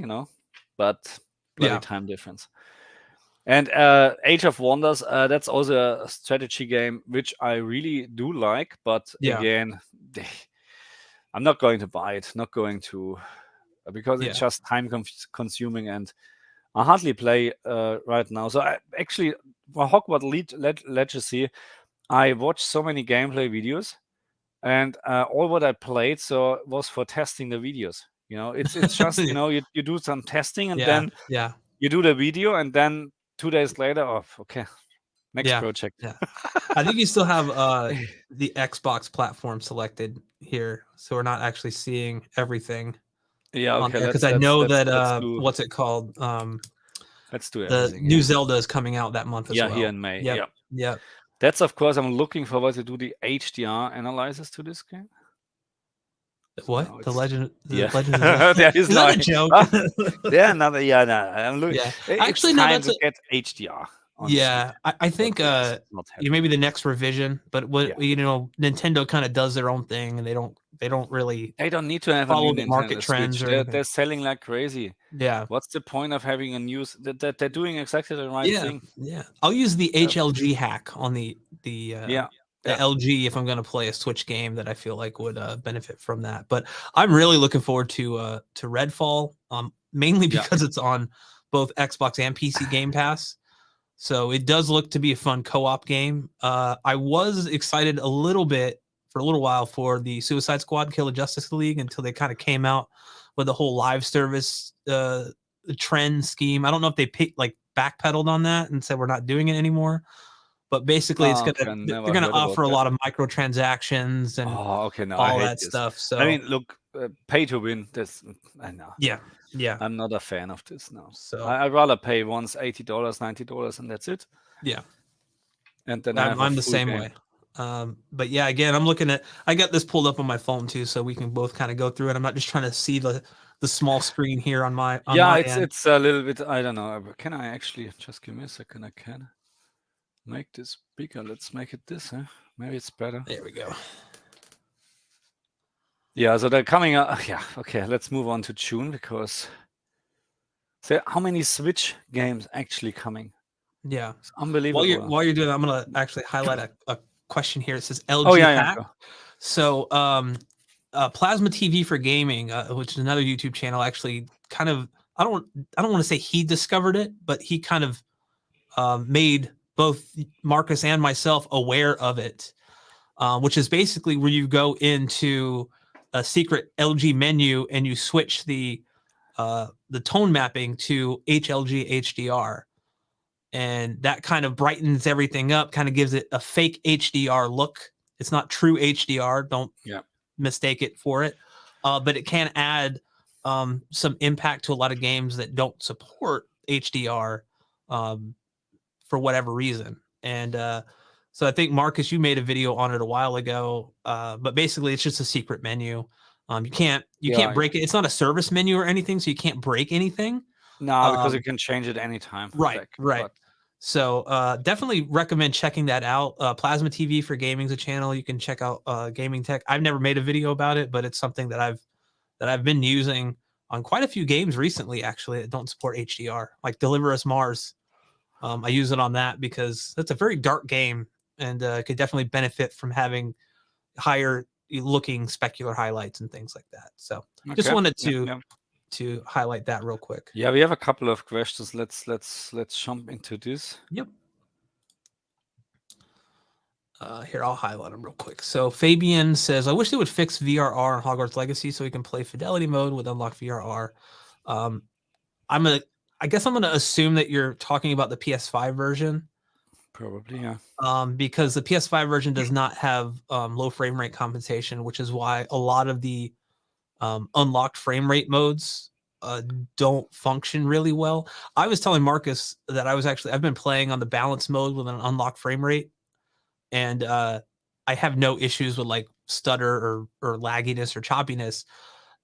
but bloody time difference. And Age of Wonders, that's also a strategy game, which I really do like. But again, I'm not going to buy it. Not going to, because it's just time consuming. And I hardly play right now. So actually, for Hogwarts Legacy, I watched so many gameplay videos, and all what I played was for testing the videos. It's just you do some testing, and then you do the video, and then 2 days later, okay, next project. Yeah. I think you still have the Xbox platform selected here, so we're not actually seeing everything. Yeah, okay. Because I know that what's it called? Let's do the everything. new Zelda is coming out that month as well. Yeah, here in May. Yep. Yeah. That's, of course, I'm looking forward to do the HDR analysis to this game. What? No, the Legend? Yeah. Legend of Zelda? There is not a joke. Yeah, another. Yeah, no. I'm looking. Yeah. Actually, no. That's to get HDR. Yeah, I think maybe the next revision, but Nintendo kind of does their own thing, and they don't really. They don't need to have follow a new the market Nintendo trends. Switch. They're selling like crazy. Yeah. What's the point of having a new? That they're doing exactly the right thing. Yeah. I'll use the HLG hack on the LG if I'm going to play a Switch game that I feel like would benefit from that. But I'm really looking forward to Redfall, mainly because it's on both Xbox and PC Game Pass. So it does look to be a fun co-op game. I was excited a little bit for a little while for the Suicide Squad Kill the Justice League until they kind of came out with the whole live service trend scheme. I don't know if they backpedaled on that and said we're not doing it anymore. But basically, they're going to offer a lot of microtransactions and all that stuff. So I mean, look, pay to win. I know. Yeah. I'm not a fan of this now. So I'd rather pay once $80, $90, and that's it. Yeah. And then I'm the same way. But yeah, again, I got this pulled up on my phone too, so we can both kind of go through it. I'm not just trying to see the small screen here on my it's a little bit. I don't know. Can I actually just give me a second? I can make this bigger. Let's make it this. Maybe it's better. There we go. Yeah, so they're coming out. Yeah, okay. Let's move on to June because. So how many Switch games actually coming? Yeah, it's unbelievable. While you're doing that, I'm gonna actually highlight a question here. It says LG hack. So Plasma TV for Gaming, which is another YouTube channel, actually kind of I don't want to say he discovered it, but he kind of made both Markus and myself aware of it, which is basically where you go into a secret LG menu and you switch the tone mapping to HLG HDR, and that kind of brightens everything up, kind of gives it a fake HDR look. It's not true HDR. Don't mistake it for it. But it can add some impact to a lot of games that don't support HDR for whatever reason. And so I think, Markus, you made a video on it a while ago, but basically it's just a secret menu. You can't break it. It's not a service menu or anything, so you can't break anything. No, because you can change it anytime. Right. So definitely recommend checking that out. Plasma TV for Gaming is a channel. You can check out GamingTech. I've never made a video about it, but it's something that I've been using on quite a few games recently, actually, that don't support HDR, like Deliver Us Mars. I use it on that because that's a very dark game and could definitely benefit from having higher looking specular highlights and things like that. So just wanted to highlight that real quick. Yeah, we have a couple of questions. Let's jump into this. Yep. Here, I'll highlight them real quick. So Fabian says, I wish they would fix VRR on Hogwarts Legacy so we can play fidelity mode with unlocked VRR. I guess I'm gonna assume that you're talking about the PS5 version. Probably, yeah. Because the PS5 version does not have low frame rate compensation, which is why a lot of the unlocked frame rate modes don't function really well. I was telling Markus that I've been playing on the balance mode with an unlocked frame rate, and I have no issues with like stutter or lagginess or choppiness.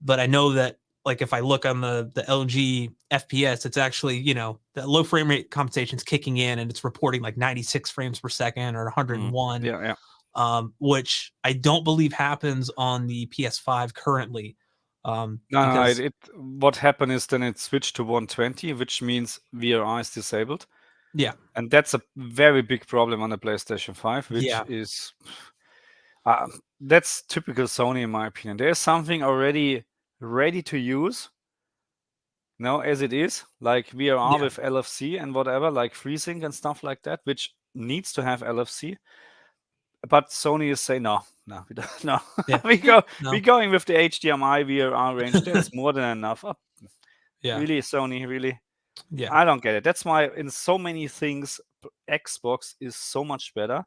But I know that like if I look on the LG FPS, it's actually, the low frame rate compensation is kicking in and it's reporting like 96 frames per second or 101. Which I don't believe happens on the PS5 currently. What happened is then it switched to 120, which means VRR is disabled. Yeah. And that's a very big problem on the PlayStation 5, which is that's typical Sony in my opinion. There's something already ready to use, No, as it is, like VRR with LFC and whatever, like FreeSync and stuff like that, which needs to have LFC. But Sony is saying no, we don't. No, we're going with the HDMI VRR range. That's more than enough. Oh, really, Sony, really? Yeah, I don't get it. That's why in so many things, Xbox is so much better.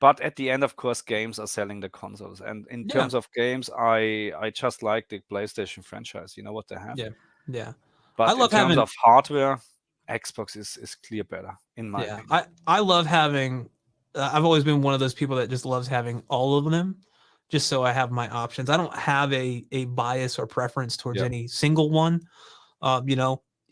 But at the end, of course, games are selling the consoles. And in terms of games, I just like the PlayStation franchise. You know what they have? Yeah. But in terms of hardware, Xbox is clear better, in my opinion. I love having, I've always been one of those people that just loves having all of them, just so I have my options. I don't have a bias or preference towards any single one.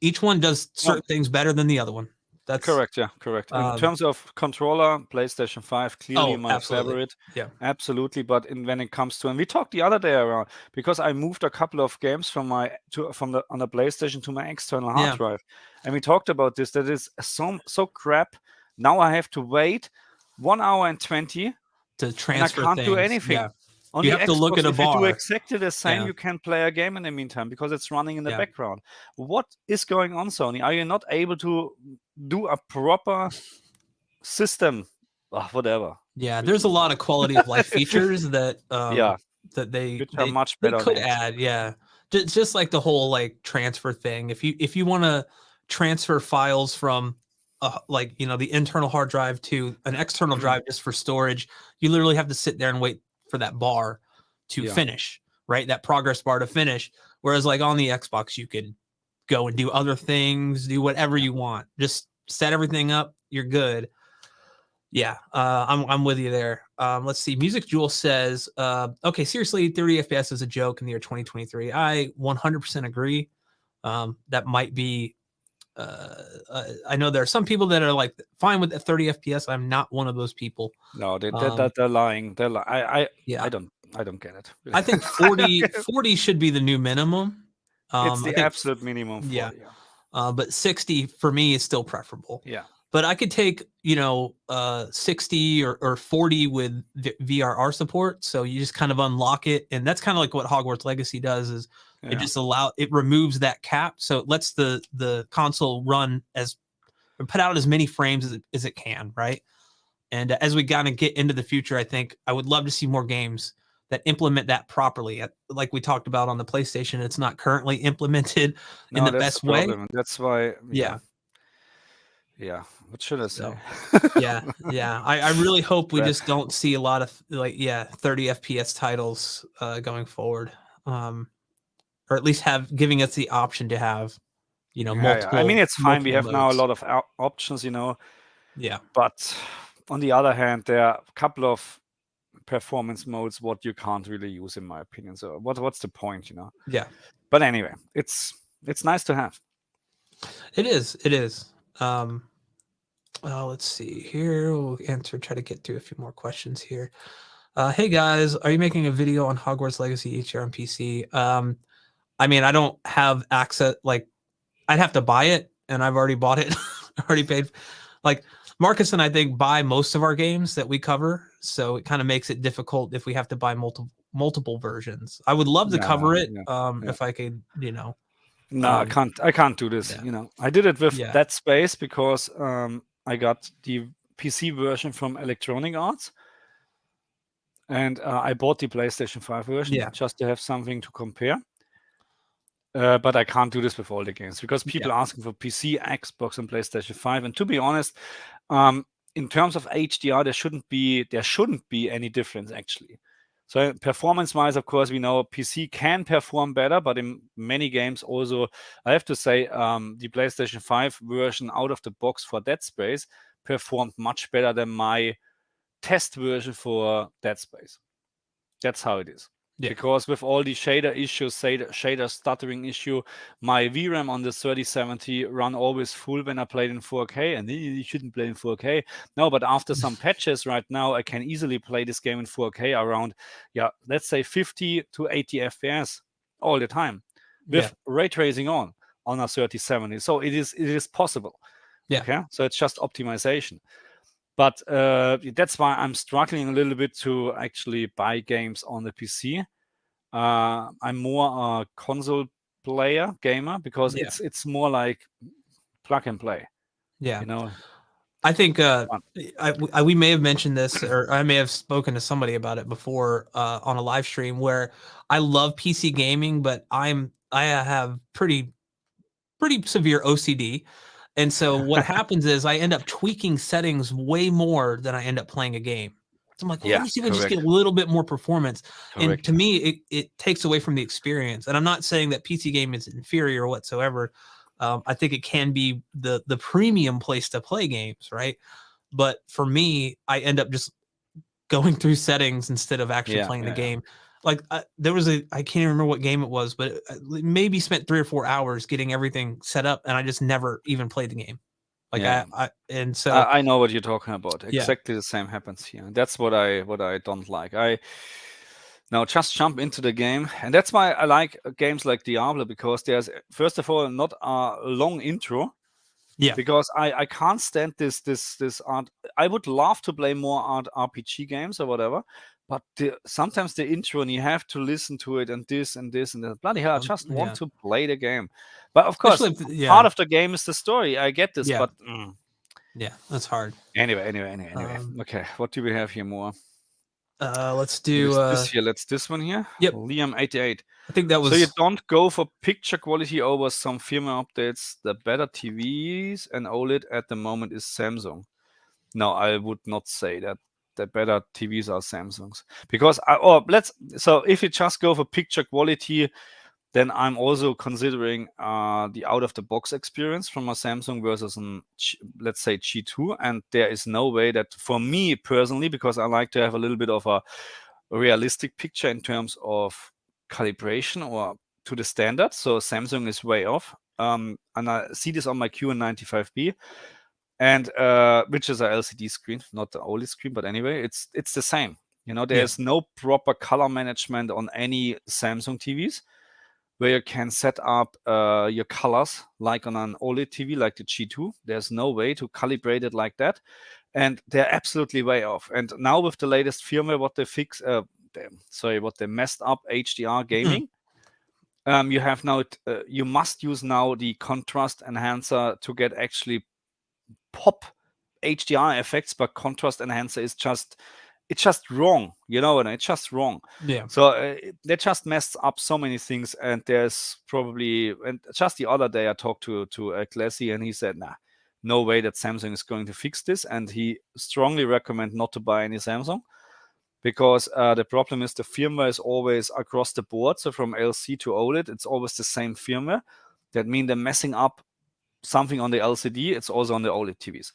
Each one does certain things better than the other one. That's correct. Yeah, correct. In terms of controller, PlayStation 5 clearly my favorite. Yeah, absolutely. But when it comes to, and we talked the other day around, because I moved a couple of games from on the PlayStation to my external hard drive, and we talked about this. That is so crap. Now I have to wait 1 hour and 20 to transfer. And I can't do anything. Yeah. On you the have Xbox, to look at a if bar. you do exactly the same, you can play a game in the meantime because it's running in the background. What is going on, Sony? Are you not able to do a proper system? Whatever. Yeah, there's a lot of quality of life features that that they are much better. They could add. Yeah, just like the whole like transfer thing. If you want to transfer files from the internal hard drive to an external drive just for storage, you literally have to sit there and wait for that bar to finish, right? That progress bar to finish. Whereas like on the Xbox, you could go and do other things, do whatever you want. Just set everything up. You're good. Yeah, I'm with you there. Let's see. Music Jewel says, okay, seriously, 30 FPS is a joke in the year 2023. I 100% agree. That might be, I know there are some people that are like fine with the 30 FPS. I'm not one of those people. No, they're lying. They're I don't get it. I think 40 should be the new minimum. It's the absolute minimum. 40, yeah. But 60 for me is still preferable. Yeah. But I could take, 60 or 40 with VRR support. So you just kind of unlock it. And that's kind of like what Hogwarts Legacy does is it just it removes that cap. So it lets the console run put out as many frames as it can. Right. And as we kind of get into the future, I think I would love to see more games that implement that properly. Like we talked about on the PlayStation, it's not currently implemented in the best way. That's why. Yeah. What should I say? Yeah. I really hope we just don't see a lot of 30 FPS titles going forward, or at least giving us the option to have, multiple. I mean, it's fine. We have now a lot of options, Yeah. But on the other hand, there are a couple of performance modes what you can't really use, in my opinion. So what's the point, Yeah. But anyway, it's nice to have. It is. Let's see here. We'll try to get through a few more questions here. Hey guys, are you making a video on Hogwarts Legacy HDR on PC? I mean, I don't have access. Like, I'd have to buy it, and I've already bought it. Already paid. Like, Markus and I think buy most of our games that we cover, so it kind of makes it difficult if we have to buy multiple versions. I would love to cover it if I could, No, I can't do this. I did it with Dead Space because I got the PC version from Electronic Arts, and I bought the PlayStation 5 version just to have something to compare. But I can't do this with all the games because people are asking for PC, Xbox, and PlayStation 5. And to be honest, in terms of HDR, there shouldn't be any difference actually. So performance-wise, of course, we know PC can perform better, but in many games also, I have to say, the PlayStation 5 version out of the box for Dead Space performed much better than my test version for Dead Space. That's how it is. Yeah. Because with all the shader issues, shader stuttering issue, my VRAM on the 3070 run always full when I played in 4K, and you shouldn't play in 4K. No, but after some patches right now, I can easily play this game in 4K around, let's say 50 to 80 FPS all the time with ray tracing on a 3070. So it is possible. Yeah. Okay. So it's just optimization. But that's why I'm struggling a little bit to actually buy games on the PC. I'm more a console gamer, because it's more like plug and play. Yeah. You know, I think we may have mentioned this, or I may have spoken to somebody about it before on a live stream, where I love PC gaming, but I have pretty severe OCD. And so what happens is I end up tweaking settings way more than I end up playing a game. So I'm like, well, let me see if I just get a little bit more performance. And to me, it takes away from the experience. And I'm not saying that PC game is inferior whatsoever. I think it can be the premium place to play games, right? But for me, I end up just going through settings instead of actually playing the game. Like there was I can't even remember what game it was, but maybe spent 3 or 4 hours getting everything set up, and I just never even played the game. Like I know what you're talking about. Exactly the same happens here. That's what I don't like. Now just jump into the game, and that's why I like games like Diablo, because there's, first of all, not a long intro. Yeah. Because I can't stand this art. I would love to play more RPG games or whatever, but sometimes the intro, and you have to listen to it, and this and this and that. Bloody hell, I just want to play the game. But of course, part of the game is the story. I get this, but yeah, that's hard. Anyway. Okay, what do we have here more? Let's do this here. Let's this one here. Yep. Liam 88. I think that was. So you don't go for picture quality over some firmware updates. The better TVs and OLED at the moment is Samsung. No, I would not say that the better TVs are Samsungs, because so if you just go for picture quality, then I'm also considering the out of the box experience from a Samsung versus let's say G2, and there is no way that, for me personally, because I like to have a little bit of a realistic picture in terms of calibration or to the standard. So Samsung is way off, and I see this on my QN95B, and which is a LCD screen, not the OLED screen, but anyway, it's the same. You know, there's no proper color management on any Samsung TVs, where you can set up your colors like on an OLED TV, like the G2. There's no way to calibrate it like that, and they're absolutely way off. And now with the latest firmware, what they messed up HDR gaming. You have now you must use now the contrast enhancer to get actually pop HDR effects, but contrast enhancer is just wrong, you know, and it's just wrong. Yeah. So they just messed up so many things, and there's probably, and just the other day I talked to Classy, and he said, no way that Samsung is going to fix this, and he strongly recommend not to buy any Samsung, because the problem is the firmware is always across the board. So from LC to OLED, it's always the same firmware. That means they're messing up something on the LCD, it's also on the OLED TVs.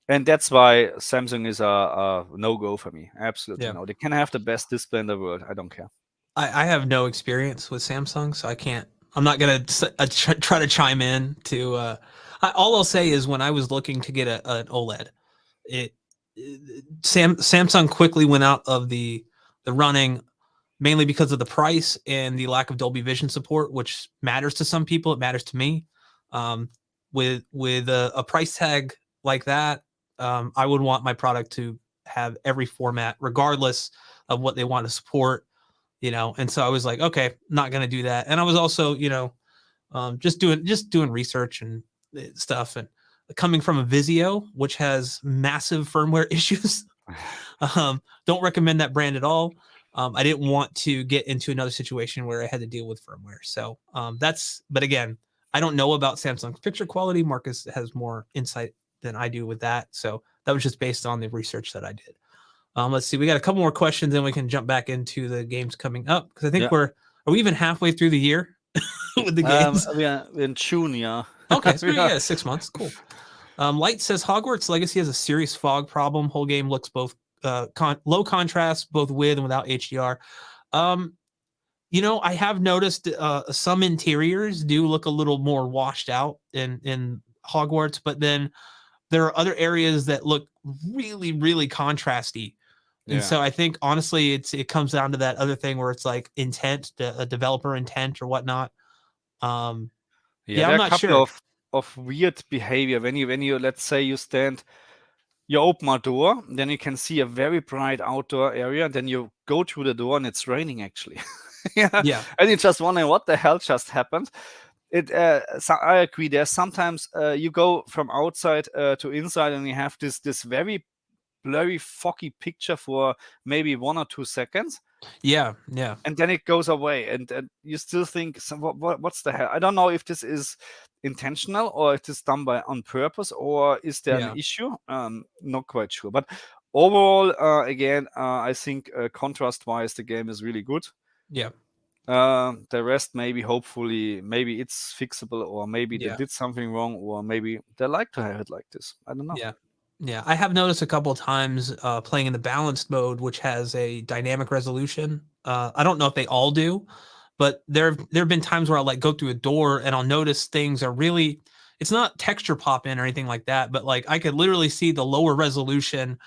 And that's why Samsung is a no-go for me. Absolutely no. They can have the best display in the world. I don't care. I have no experience with Samsung, so I'm not going to try to chime in to... all I'll say is, when I was looking to get an OLED, Samsung quickly went out of the running, mainly because of the price and the lack of Dolby Vision support, which matters to some people. It matters to me. With a price tag like that, I would want my product to have every format, regardless of what they want to support, you know. And so I was like, okay, not going to do that. And I was also, you know, just doing research and stuff, and coming from a Vizio, which has massive firmware issues. Don't recommend that brand at all. I didn't want to get into another situation where I had to deal with firmware. So but again, I don't know about Samsung's picture quality. Markus has more insight than I do with that. So that was just based on the research that I did. Let's see. We got a couple more questions, then we can jump back into the games coming up, because I think are we even halfway through the year with the games? We are in June, yeah. Okay, so 6 months. Cool. Light says Hogwarts Legacy has a serious fog problem. Whole game looks both low contrast, both with and without HDR. You know, I have noticed some interiors do look a little more washed out in Hogwarts, but then there are other areas that look really, really contrasty. And so I think, honestly, it comes down to that other thing where it's like intent, a developer intent or whatnot. I'm not sure. Of weird behavior when you let's say you open a door, then you can see a very bright outdoor area, then you go through the door and it's raining actually. Yeah. And you're just wondering what the hell just happened. So I agree. There's sometimes you go from outside to inside, and you have this very blurry, foggy picture for maybe 1 or 2 seconds. Yeah. And then it goes away, and you still think, so what's the hell? I don't know if this is intentional or if it's done on purpose, or is there an issue? Not quite sure. But overall, again, I think contrast-wise, the game is really good. Yeah. The rest, hopefully, maybe it's fixable, or maybe they did something wrong, or maybe they like to have it like this. I don't know. Yeah, I have noticed a couple of times playing in the balanced mode, which has a dynamic resolution. I don't know if they all do, but there have been times where I'll like go through a door and I'll notice things are really, it's not texture pop in or anything like that, but like I could literally see the lower resolution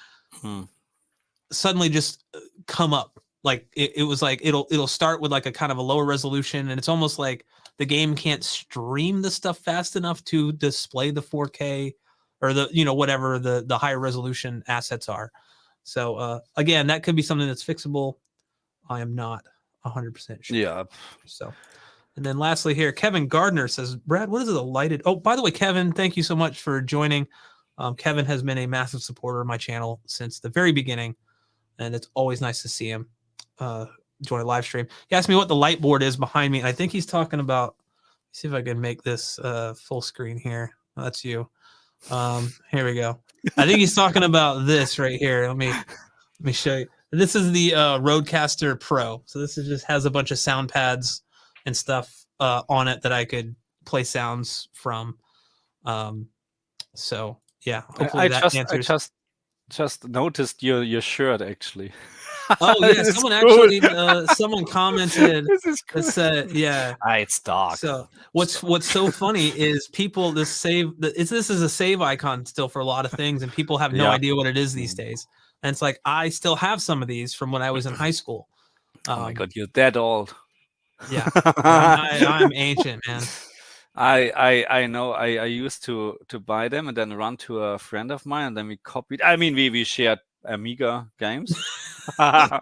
suddenly just come up. Like it was like it'll start with like a kind of a lower resolution, and it's almost like the game can't stream the stuff fast enough to display the 4K or the, you know, whatever the higher resolution assets are. So again, that could be something that's fixable. I am not 100% sure. Yeah. So, and then lastly here, Kevin Gardner says, Brad, what is the lighted? Oh, by the way, Kevin, thank you so much for joining. Kevin has been a massive supporter of my channel since the very beginning, and it's always nice to see him join a live stream. He asked me what the light board is behind me, and I think he's talking about, let's see if I can make this full screen here. Oh, that's you. Here we go. I think he's talking about this right here. Let me show you. This is the Rodecaster Pro. So this is just has a bunch of sound pads and stuff on it that I could play sounds from. So yeah, hopefully I just noticed your shirt actually. Oh yeah, someone actually someone commented. This is cool. Said, yeah, it's dark. So what's so funny is people this is a save icon still for a lot of things, and people have no idea what it is these days. And it's like I still have some of these from when I was in high school. Oh my god, you're that old. Yeah, I'm ancient, man. I know. I used to buy them and then run to a friend of mine, and then we copied. I mean, we shared Amiga games. I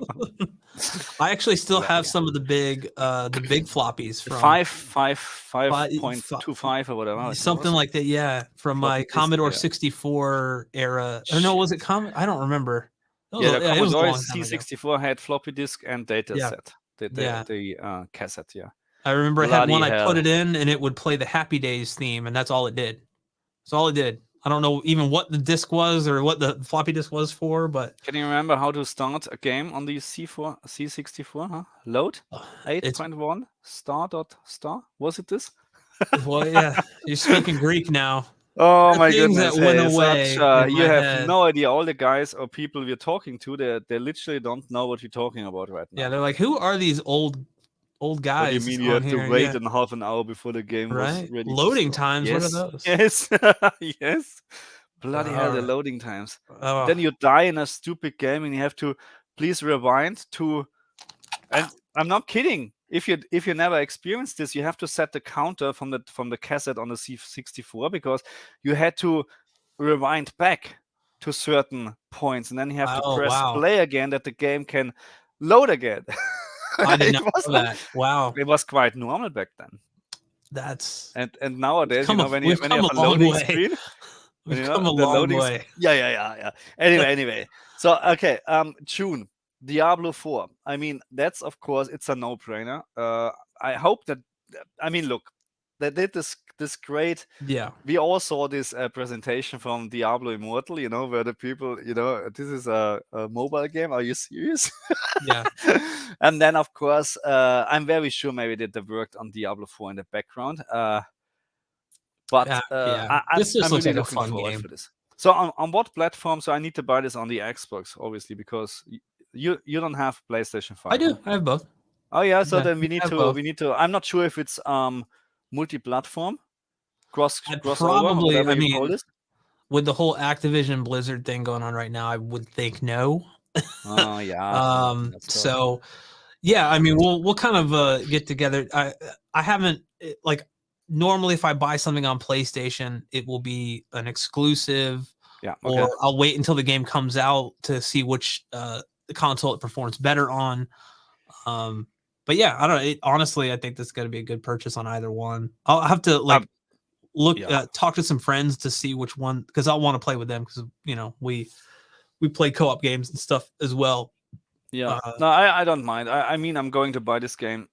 actually still have some of the big floppies from 5.25 or whatever, something like that. Yeah, from my Commodore 64 era. Or no, was it I don't remember. Yeah, the Commodore C64 had floppy disk and data set. The cassette. Yeah, I remember I had one. I put it in, and it would play the Happy Days theme, and that's all it did. That's all it did. I don't know even what the disc was or what the floppy disk was for, but can you remember how to start a game on the C64? Huh? Load 8.1 star. Was it this? Well, yeah, you're speaking Greek now. Oh my goodness! That went away. You have no idea. All the guys or people we're talking to, they literally don't know what you're talking about right now. Yeah, they're like, who are these old guys? What do you mean you have to wait in half an hour before the game was ready? Loading times, yes. What are those? Yes, yes. Bloody hell, the loading times. Then you die in a stupid game, and you have to please rewind to. And I'm not kidding. If you never experienced this, you have to set the counter from the cassette on the C64, because you had to rewind back to certain points, and then you have to press play again that the game can load again. I did not know that. Wow, it was quite normal back then. That's and nowadays, when you have a loading screen, we've come a long way. Yeah. Anyway, so okay, June. Diablo 4. I mean, that's of course it's a no-brainer. I hope that. I mean, look, they did this great. Yeah. We all saw this presentation from Diablo Immortal. You know, where the people, this is a mobile game. Are you serious? Yeah. And then of course, I'm very sure maybe that they worked on Diablo 4 in the background. But yeah. This just looks like a fun game for this. So on what platform? So I need to buy this on the Xbox, obviously, because you don't have PlayStation 5. I do. I have both. Oh yeah. So then we need to. I'm not sure if it's multi-platform, probably. I mean, with the whole Activision Blizzard thing going on right now, I would think no. Oh yeah. So yeah, I mean, we'll kind of get together. I haven't normally if I buy something on PlayStation, it will be an exclusive. Yeah. Okay. Or I'll wait until the game comes out to see which the console it performs better on. But yeah, I don't know. Honestly, I think this is going to be a good purchase on either one. I'll have to like look, talk to some friends to see which one, because I want to play with them, because we play co-op games and stuff as well. Yeah, no, I don't mind. I mean, I'm going to buy this game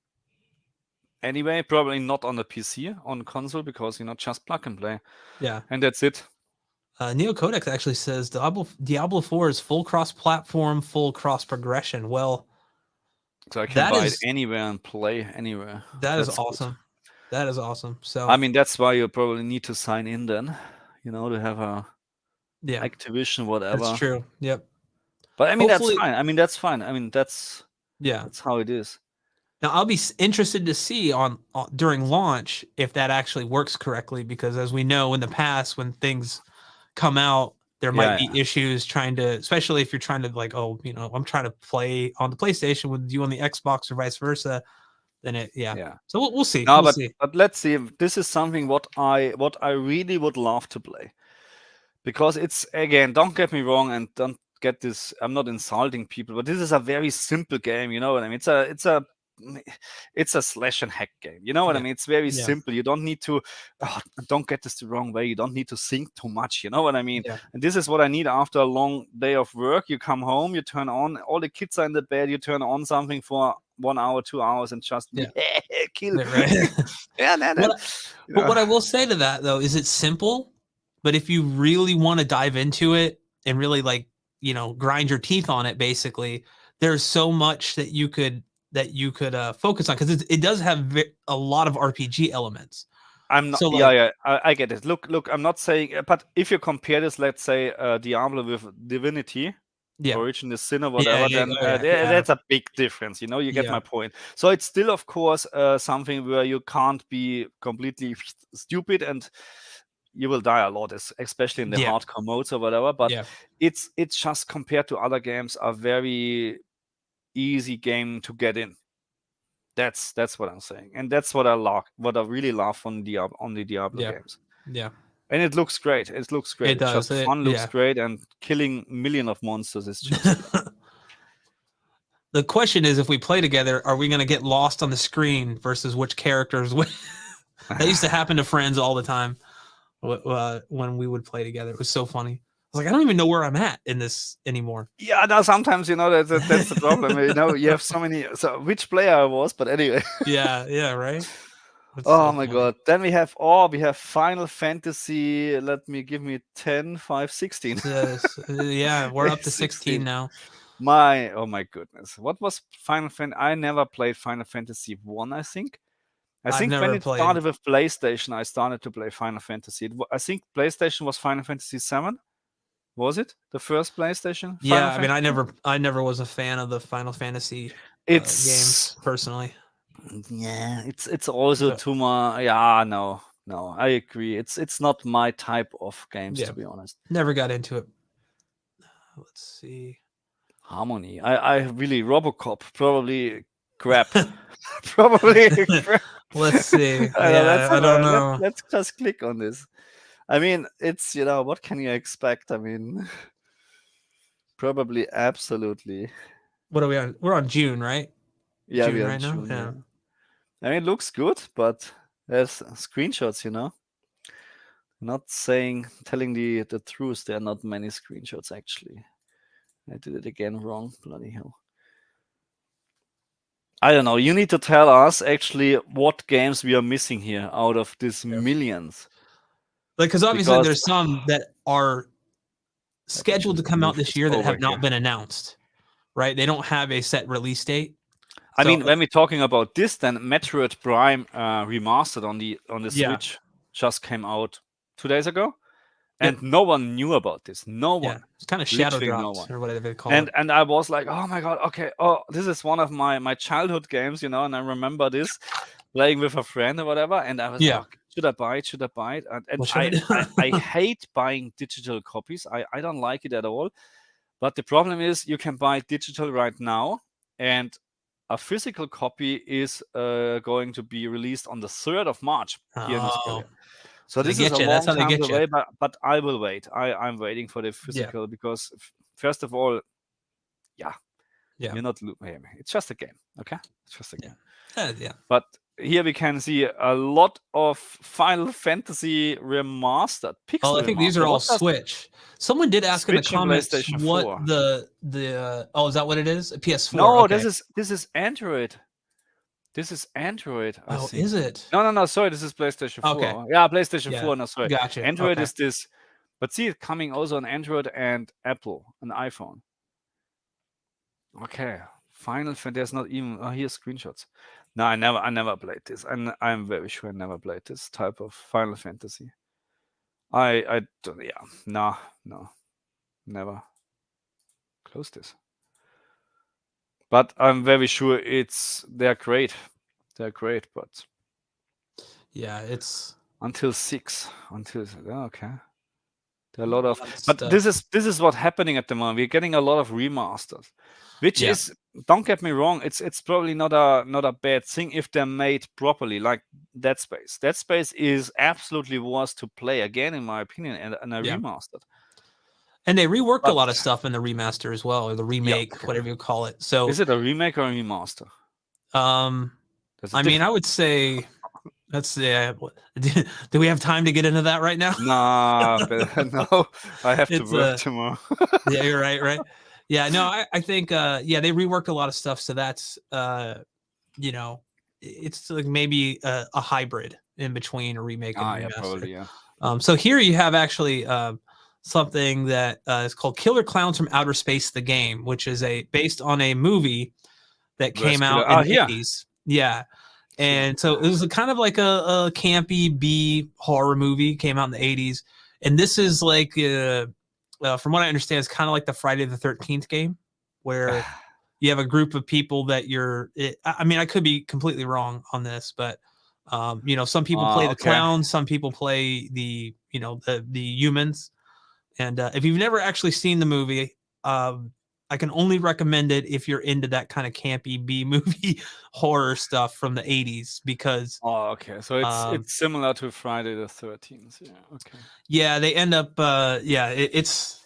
anyway. Probably not on the PC, on console, because just plug and play. Yeah, and that's it. Neo Codex actually says Diablo 4 is full cross-platform, full cross-progression. Well, so I can buy it anywhere and play anywhere. That's awesome. Good. That is awesome. So I mean, that's why you probably need to sign in then, to have a Activision, whatever. That's true. Yep. But I mean, that's fine. I mean, that's fine. I mean, that's how it is. Now, I'll be interested to see on during launch if that actually works correctly, because as we know in the past, when things come out, there might be issues trying to, especially if you're trying to like, I'm trying to play on the PlayStation with you on the Xbox or vice versa. Then So we'll see. No, but let's see. This is something what I really would love to play, because it's, again, don't get me wrong, and don't get this, I'm not insulting people, but this is a very simple game. You know what I mean? It's a slash and hack game. You know what I mean? It's very simple. You don't need to, don't get this the wrong way, you don't need to think too much. You know what I mean? And this is what I need after a long day of work. You come home, you turn on, all the kids are in the bed, you turn on something for 1 hour, 2 hours, and just kill. But what I will say to that, though, is it's simple, but if you really want to dive into it and really grind your teeth on it, basically, there's so much that you could focus on, because it does have a lot of RPG elements. I'm not. I get it. Look. I'm not saying, but if you compare this, let's say, Diablo with Divinity, Origin Sin or whatever, then that's a big difference. You get my point. So it's still, of course, something where you can't be completely stupid, and you will die a lot, especially in the hardcore modes or whatever. But it's just, compared to other games, a very easy game to get in. That's what I'm saying, and that's what I really love on the Diablo games. Yeah, and it looks great. It looks great. It does. Just fun, looks great, and killing million of monsters is just. The question is, if we play together, are we going to get lost on the screen versus which characters win? That used to happen to friends all the time when we would play together. It was so funny. I was like, I don't even know where I'm at in this anymore. Yeah, no, sometimes, that's the problem. You have so many. So which player I was, but anyway. Yeah, right. That's my God. Then we have Final Fantasy. Give me 10, 5, 16. We're up to 16 now. Oh my goodness. What was Final Fantasy? I never played Final Fantasy 1, I think. I think when it started with PlayStation, I started to play Final Fantasy. I think PlayStation was Final Fantasy 7. Was it the first PlayStation? Yeah, I mean, I never was a fan of the Final Fantasy games personally. Yeah, it's also too much. Yeah, no, I agree. It's not my type of games, to be honest. Never got into it. Let's see. Harmony. I really, RoboCop, probably crap. Probably crap. Let's see. I don't know. Let's just click on this. I mean, it's, what can you expect? I mean, probably absolutely. What are we on? We're on June, right? Yeah, we're on June. Yeah. I mean, it looks good, but there's screenshots, Not telling the truth. There are not many screenshots, actually. I did it again wrong. Bloody hell. I don't know. You need to tell us, actually, what games we are missing here out of these millions. Because obviously there's some that are scheduled to come out this year that have not been announced, right? They don't have a set release date. I mean, when we're talking about this, then Metroid Prime Remastered on the Switch just came out 2 days ago, and no one knew about this. No one. It's kind of shadow dropped or whatever they call it. And I was like, oh my God, okay. Oh, this is one of my childhood games, and I remember this playing with a friend or whatever, and I was like, should I buy it? And I hate buying digital copies. I don't like it at all. But the problem is, you can buy digital right now, and a physical copy is going to be released on the 3rd of March here in Australia. So this is a long time away, but I will wait. I'm waiting for the physical because, first of all, You're not. It's just a game. Okay, it's just a game. Yeah. But here we can see a lot of Final Fantasy remastered. Pixel well, I think these are all Switch. Someone did ask in the comments what the oh, is that what it is? A PS4. No, okay. this is Android. This is Android. I think. Is it? No. Sorry, this is PlayStation 4. Okay. Yeah, PlayStation 4. No, sorry. Gotcha. Android is this. But see it coming also on Android and Apple, an iPhone. Okay. Final Fantasy. There's not even. Oh, here's screenshots. No, I never played this, and I'm very sure I never played this type of Final Fantasy. I don't. Yeah. No. Never. Close this. But I'm very sure they're great. They're great, but yeah, it's until 6. Okay. There are a lot of, but this is what's happening at the moment. We're getting a lot of remasters, which is, don't get me wrong, it's probably not a bad thing if they're made properly, like Dead Space. Dead Space is absolutely worth to play again, in my opinion, and a remastered. And they reworked a lot of stuff in the remaster as well, or the remake, whatever you call it. So is it a remake or a remaster? I mean, I would say. Let's see. Do we have time to get into that right now? No, I have to work tomorrow. Yeah, you're right. Yeah, no, I think they reworked a lot of stuff, so that's it's like maybe a hybrid in between a remake and a remaster. Probably, yeah. So here you have actually something that is called Killer Clowns from Outer Space, the game, which is based on a movie that came out in the 80s. Yeah. And so it was kind of like a campy B horror movie, came out in the 80s. And this is like, from what I understand, it's kind of like the Friday the 13th game, where you have a group of people that I mean, I could be completely wrong on this, but, some people play the clowns, some people play the humans. And if you've never actually seen the movie, I can only recommend it if you're into that kind of campy B movie horror stuff from the 80s, because so it's similar to Friday the 13th. Yeah, they end up it's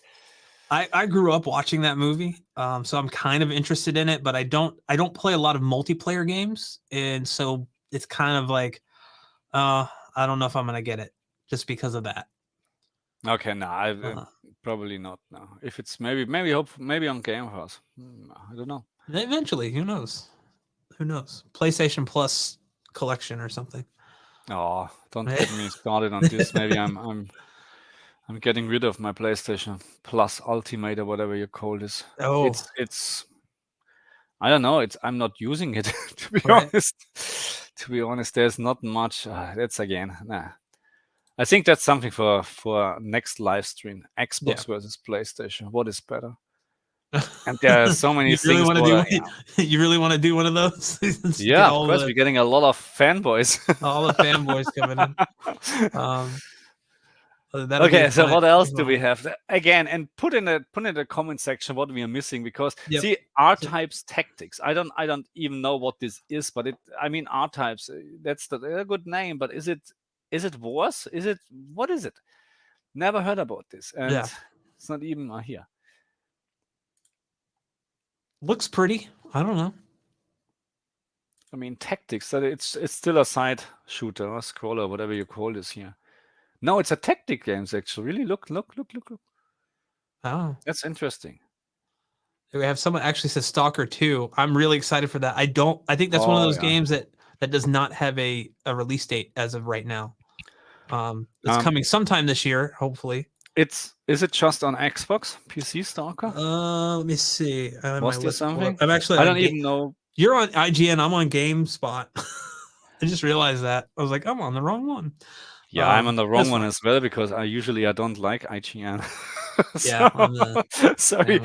I grew up watching that movie, so I'm kind of interested in it, but I don't play a lot of multiplayer games, and so it's kind of like I don't know if I'm gonna get it just because of that. Okay, no, probably not now. If it's maybe on Game Pass. I don't know. Eventually, who knows? PlayStation Plus collection or something. Oh, don't get me started on this. Maybe I'm getting rid of my PlayStation Plus Ultimate or whatever you call this. Oh, it's I don't know. I'm not using it to be honest. To be honest, there's not much. That's again, nah. I think that's something for next live stream. Xbox versus PlayStation. What is better? And there are so many things. You really want to do one of those? Yeah, of course. We're getting a lot of fanboys. All the fanboys coming in. Okay, so what else do we have? Again, and put in the comment section what we are missing, because see, R-Types Tactics. I don't even know what this is, but R-Types. That's a good name, but is it worse? What is it? Never heard about this. And it's not even here. Looks pretty. I don't know. Tactics. It's still a side shooter or scroller, whatever you call this here. No, it's a tactic games actually. Really, look. Oh, that's interesting. We have someone actually says Stalker 2. I'm really excited for that. I think that's one of those games that does not have a release date as of right now. It's coming sometime this year, hopefully. Is it just on Xbox, PC, Stalker? Let me see. Was there something? I'm actually. I don't even know. You're on IGN. I'm on GameSpot. I just realized that. I was like, I'm on the wrong one. Yeah, I'm on the wrong one as well, because I don't like IGN. Sorry.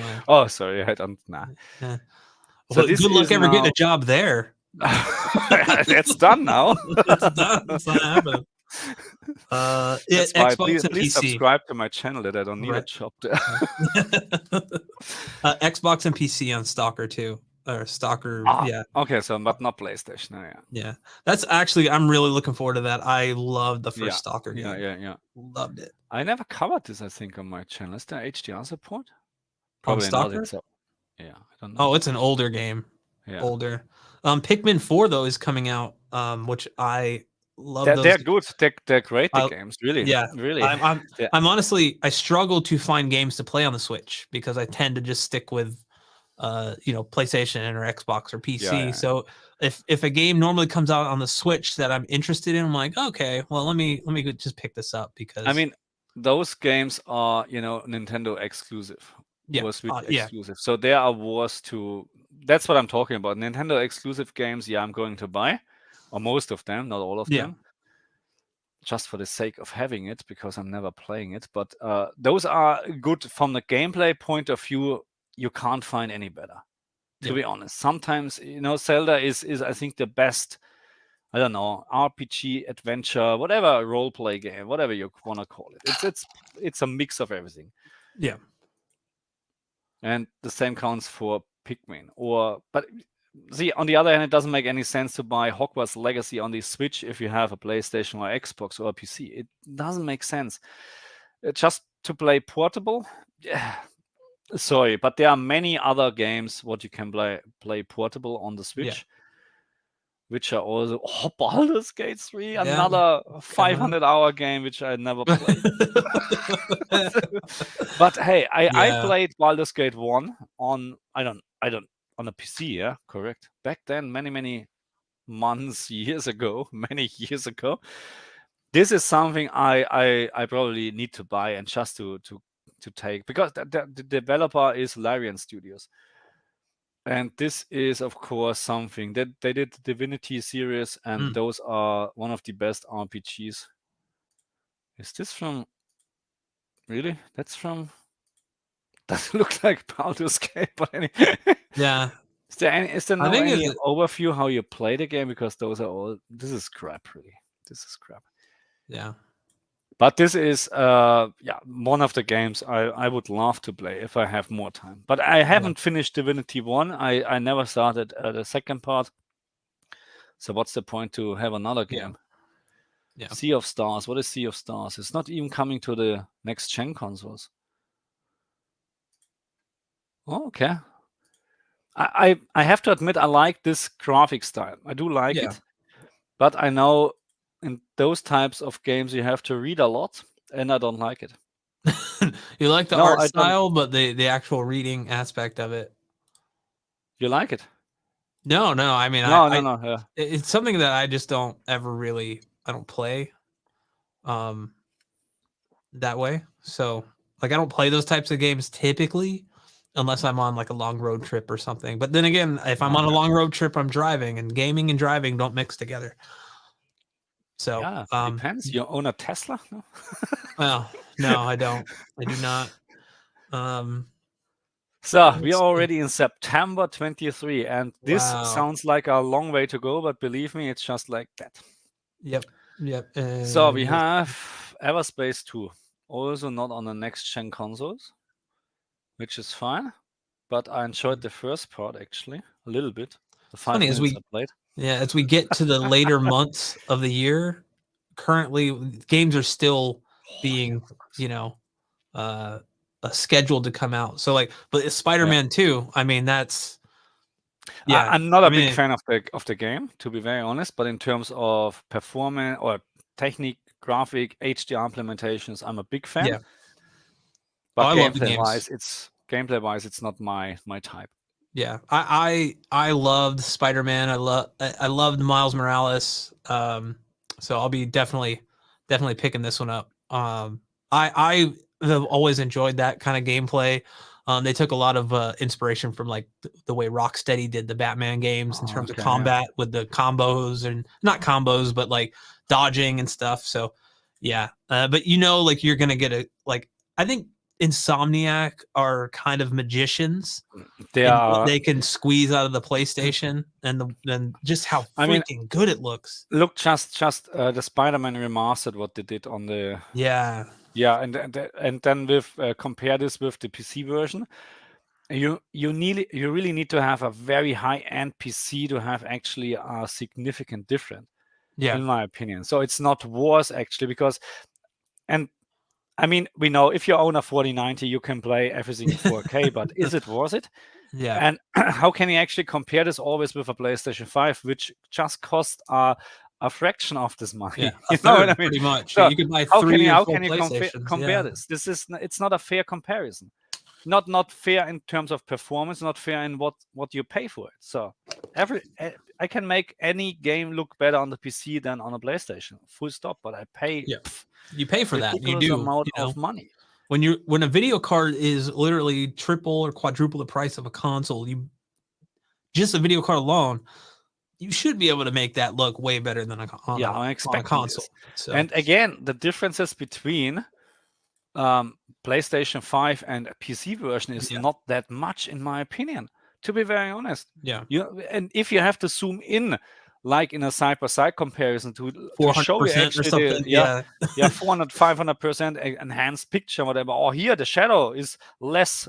Sorry. I don't. Nah. Yeah. So good luck ever getting a job there. That's done now. It's done. It's not happening. That's why please subscribe to my channel, that I don't need a job there. Xbox and PC on Stalker 2. Or Stalker, Okay, so but not PlayStation. Yeah. That's actually, I'm really looking forward to that. I loved the first Stalker game. Yeah. Loved it. I never covered this, I think, on my channel. Is there HDR support? Probably not. Yeah, I don't know. Oh, it's an older game. Yeah. Older. Pikmin 4 though is coming out, which I love. They're good. They're great. The games, really. Yeah, really. I'm honestly, I struggle to find games to play on the Switch because I tend to just stick with, PlayStation or Xbox or PC. Yeah. So if a game normally comes out on the Switch that I'm interested in, I'm like, okay, well let me just pick this up because I mean, those games are Nintendo exclusive. Yeah. Or Switch exclusive. So there are wars to. That's what I'm talking about. Nintendo exclusive games. Yeah, I'm going to buy, or most of them, not all of them. Just for the sake of having it, because I'm never playing it. But those are good from the gameplay point of view. You can't find any better, to be honest. Sometimes Zelda is I think the best. I don't know, RPG, adventure, whatever, role play game, whatever you want to call it. It's a mix of everything. Yeah. And the same counts for Pikmin. But see, on the other hand, it doesn't make any sense to buy Hogwarts Legacy on the Switch if you have a PlayStation or Xbox or a PC. It doesn't make sense. Just to play portable, yeah. Sorry, but there are many other games what you can play portable on the Switch, which are also Baldur's Gate 3, another 500-hour game which I never played. But hey, I played Baldur's Gate 1 on on a PC, yeah, correct. Back then, many months, many years ago. This is something I probably need to buy and just to take, because the developer is Larian Studios. And this is, of course, something that they did the Divinity series, and those are one of the best RPGs. Is this from? Really? That's from? Doesn't look like Baldur's Gate, but anyway. Yeah. Is there any overview how you play the game? Because those are all. This is crap, really. This is crap. Yeah. But this is one of the games I would love to play if I have more time. But I haven't finished Divinity 1. I never started the second part. So what's the point to have another game? Yeah. Sea of Stars. What is Sea of Stars? It's not even coming to the next gen consoles. Oh, okay. I have to admit I like this graphic style. I do like it. But I know in those types of games you have to read a lot, and I don't like it. You like the art style, but the actual reading aspect of it. You like it? No. I mean, no. It's something that I just don't ever really. I don't play, that way. So, like, I don't play those types of games typically, unless I'm on like a long road trip or something. But then again, if I'm on a long road trip, I'm driving, and gaming and driving don't mix together. So depends. You own a Tesla? No? Well, no, I don't. I do not. So we are already in September 23, and this sounds like a long way to go, but believe me, it's just like that. Yep. So we have Everspace 2, also not on the next gen consoles, which is fine. But I enjoyed the first part actually a little bit. The 5 minutes I played. Yeah, as we get to the later months of the year, currently games are still being, scheduled to come out. So but Spider-Man 2, I mean, that's I'm not a big fan of the game, to be very honest, but in terms of performance or technique, graphic, HDR implementations, I'm a big fan. Yeah. But gameplay-wise, it's not my type. Yeah, I loved Spider-Man. I loved Miles Morales. So I'll be definitely picking this one up. I have always enjoyed that kind of gameplay. They took a lot of inspiration from like the way Rocksteady did the Batman games in terms of combat with the combos, and not combos, but like dodging and stuff. So yeah, but like you're gonna get I think Insomniac are kind of magicians. They can squeeze out of the PlayStation, and then just how freaking good it looks. Look, just the Spider-Man remastered, what they did on the and then with compare this with the PC version. You really need to have a very high-end PC to have actually a significant difference. In my opinion. So it's not worse actually, because I mean, we know if you own a 4090, you can play everything in 4K, but is it worth it? Yeah. And how can you actually compare this always with a PlayStation 5, which just cost a fraction of this money? Yeah, you know what I mean? pretty much. So You could buy how 3 or 4 can you PlayStations. compare this? It's not a fair comparison. Not fair in terms of performance, not fair in what you pay for it. So I can make any game look better on the PC than on a PlayStation, full stop. But I pay you pay for that. You ridiculous do amount of money. When a video card is literally triple or quadruple the price of a console, just a video card alone, you should be able to make that look way better than on a console. So. And again, the differences between PlayStation 5 and a PC version is not that much, in my opinion, to be very honest. Yeah. And if you have to zoom in, like in a side-by-side comparison to show you actually the 400-500% enhanced picture, whatever. Or here the shadow is less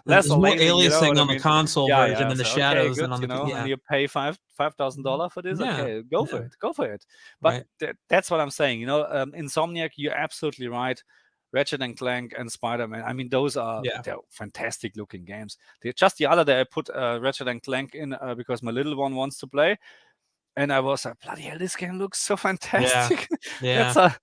less more aliasing on the console version than the shadows and on the and you pay $5,000 for this. Okay, go for it. But that's what I'm saying. Insomniac, you're absolutely right. Ratchet and Clank and Spider-Man. I mean, those are they're fantastic looking games. Just the other day, I put Ratchet and Clank in because my little one wants to play, and I was like, bloody hell, this game looks so fantastic. Yeah. That's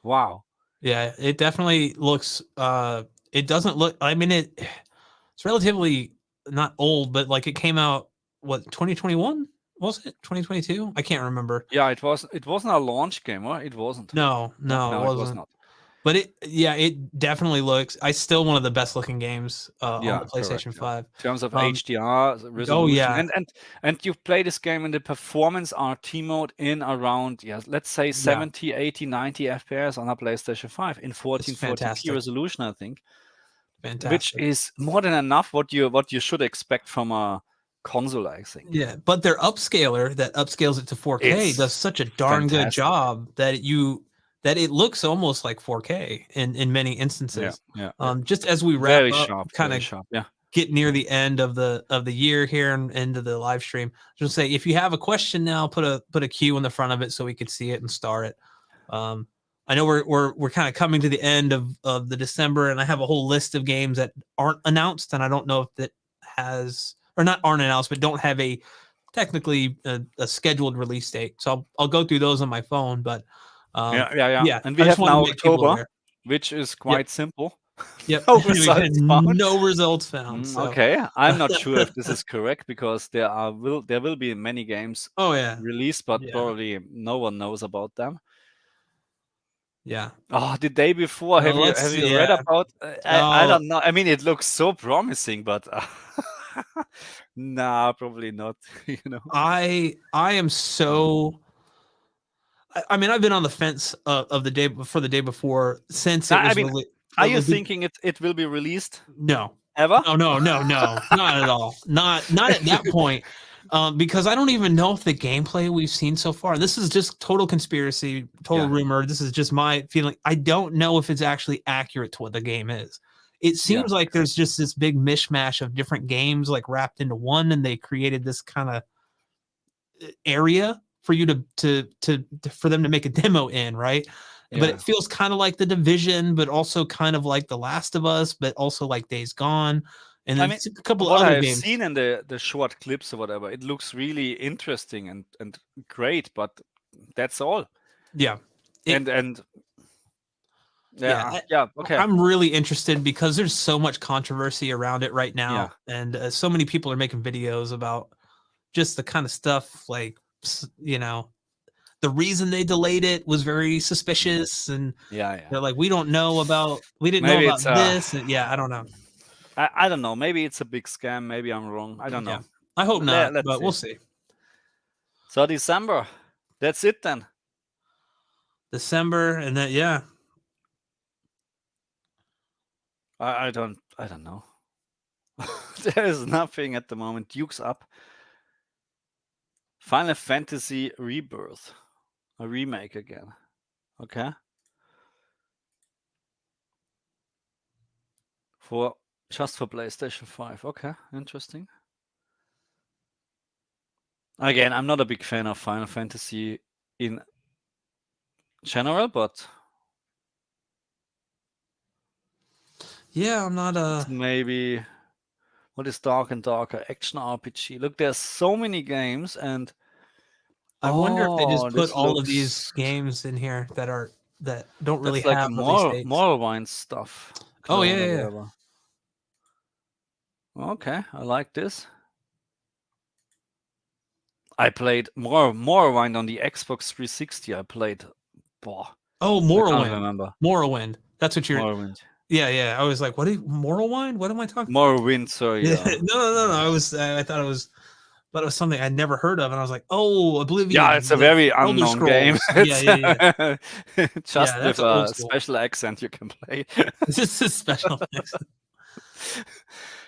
wow. Yeah, it definitely looks. It doesn't look. I mean, it's relatively not old, but like it came out 2021. Was it 2022? I can't remember. Yeah, it wasn't a launch game, right? It wasn't. No, it was not. But it definitely looks. I still one of the best looking games on the PlayStation 5 in terms of HDR resolution. And you play this game in the performance RT mode in around let's say 70, 80, 90 FPS on a PlayStation 5 in 1440p resolution, I think. Fantastic. Which is more than enough what you should expect from a console, I think. Yeah, but their upscaler that upscales it to 4K does such a darn good job that it looks almost like 4K in many instances. Just as we wrap up, kind of get near the end of the year here and into the live stream, just say if you have a question now, put a Q in the front of it so we can see it and star it. I know we're kind of coming to the end of the December, and I have a whole list of games that aren't announced, and I don't know if that has or not aren't announced, but don't have technically a scheduled release date. So I'll go through those on my phone, but. Yeah. And we have now October, which is quite simple. Yep. No results found. So. Okay, I'm not sure if this is correct because there will be many games released, but probably no one knows about them. Yeah. Oh, the day before, have you read about? I don't know. I mean, it looks so promising, but nah, probably not. I am so. I mean, I've been on the fence of the day before since it was released. Are you thinking it will be released? No. Ever? No, not at all. Not at that point. Because I don't even know if the gameplay we've seen so far, this is just total conspiracy, total rumor. This is just my feeling. I don't know if it's actually accurate to what the game is. It seems like there's just this big mishmash of different games like wrapped into one, and they created this kind of area for you for them to make a demo in, right? Yeah. But it feels kind of like The Division, but also kind of like The Last of Us, but also like Days Gone. And then a couple of other games. I've seen in the short clips or whatever, it looks really interesting and great, but that's all. Yeah. Okay. I'm really interested because there's so much controversy around it right now, and so many people are making videos about just the kind of stuff like, the reason they delayed it was very suspicious, and they're like, we didn't know about this. And, I don't know. I don't know. Maybe it's a big scam. Maybe I'm wrong. I don't know. I hope not, but we'll see. So December, that's it then. December, and then I don't know. There is nothing at the moment. Duke's up. Final Fantasy Rebirth, a remake again. Okay. Just for PlayStation 5. Okay, interesting. Again, I'm not a big fan of Final Fantasy in general, but I'm not maybe What is Dark and Darker? Action RPG. Look, there's so many games, and I wonder if they just put this all of these looks. games in here that don't really That's like a have release dates. Morrowind stuff. Oh Clone or yeah. whatever. Okay, I like this. I played Morrowind on the Xbox 360. I played. Oh, I Morrowind. can't remember. Morrowind. That's what you're. Morrowind. Yeah. I was like, what? Morrowind? What am I talking? Morrowind. Sorry. Yeah. No. I thought it was. But it was something I'd never heard of, and I was like, "Oh, Oblivion." Yeah, it's a very unknown game. Yeah. Just with a special accent you can play. This is special accent.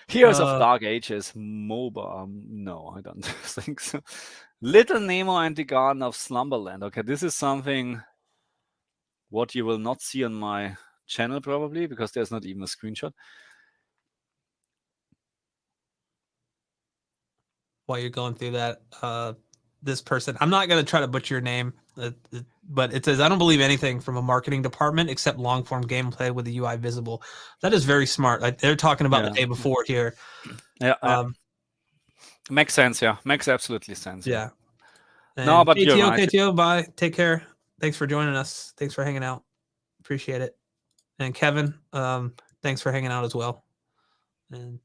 Heroes of Dark Ages, MOBA. No, I don't think so. Little Nemo and the Garden of Slumberland. Okay, this is something what you will not see on my channel probably, because there's not even a screenshot. While you're going through that, this person, I'm not going to try to butcher your name, but it says, I don't believe anything from a marketing department except long form gameplay with the UI visible. That is very smart. Like, they're talking about the day before here. Yeah. Makes sense. Yeah, makes absolutely sense. Yeah. No, but you're right. KTO, bye. Take care. Thanks for joining us. Thanks for hanging out. Appreciate it. And Kevin, thanks for hanging out as well. And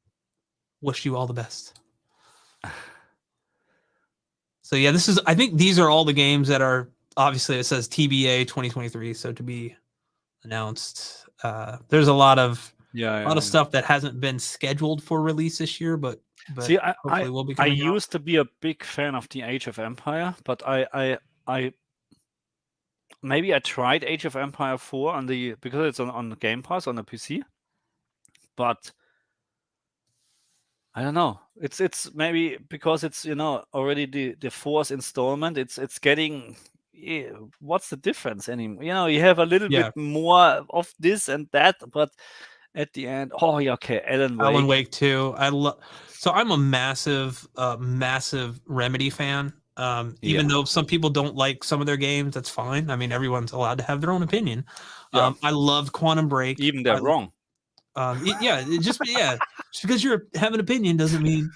wish you all the best. So yeah, I think these are all the games that are, obviously it says TBA 2023, so to be announced. There's a lot of stuff that hasn't been scheduled for release this year, but see, I used to be a big fan of the Age of Empire, but I maybe I tried Age of Empire 4 because it's on Game Pass on the PC, but I don't know. It's maybe because it's already the fourth installment. It's getting. What's the difference anymore? You have a little bit more of this and that, but at the end, okay, Alan Wake 2. So I'm a massive Remedy fan. Even though some people don't like some of their games, that's fine. I mean, everyone's allowed to have their own opinion. I loved Quantum Break. Even they're wrong. Just because you have an opinion doesn't mean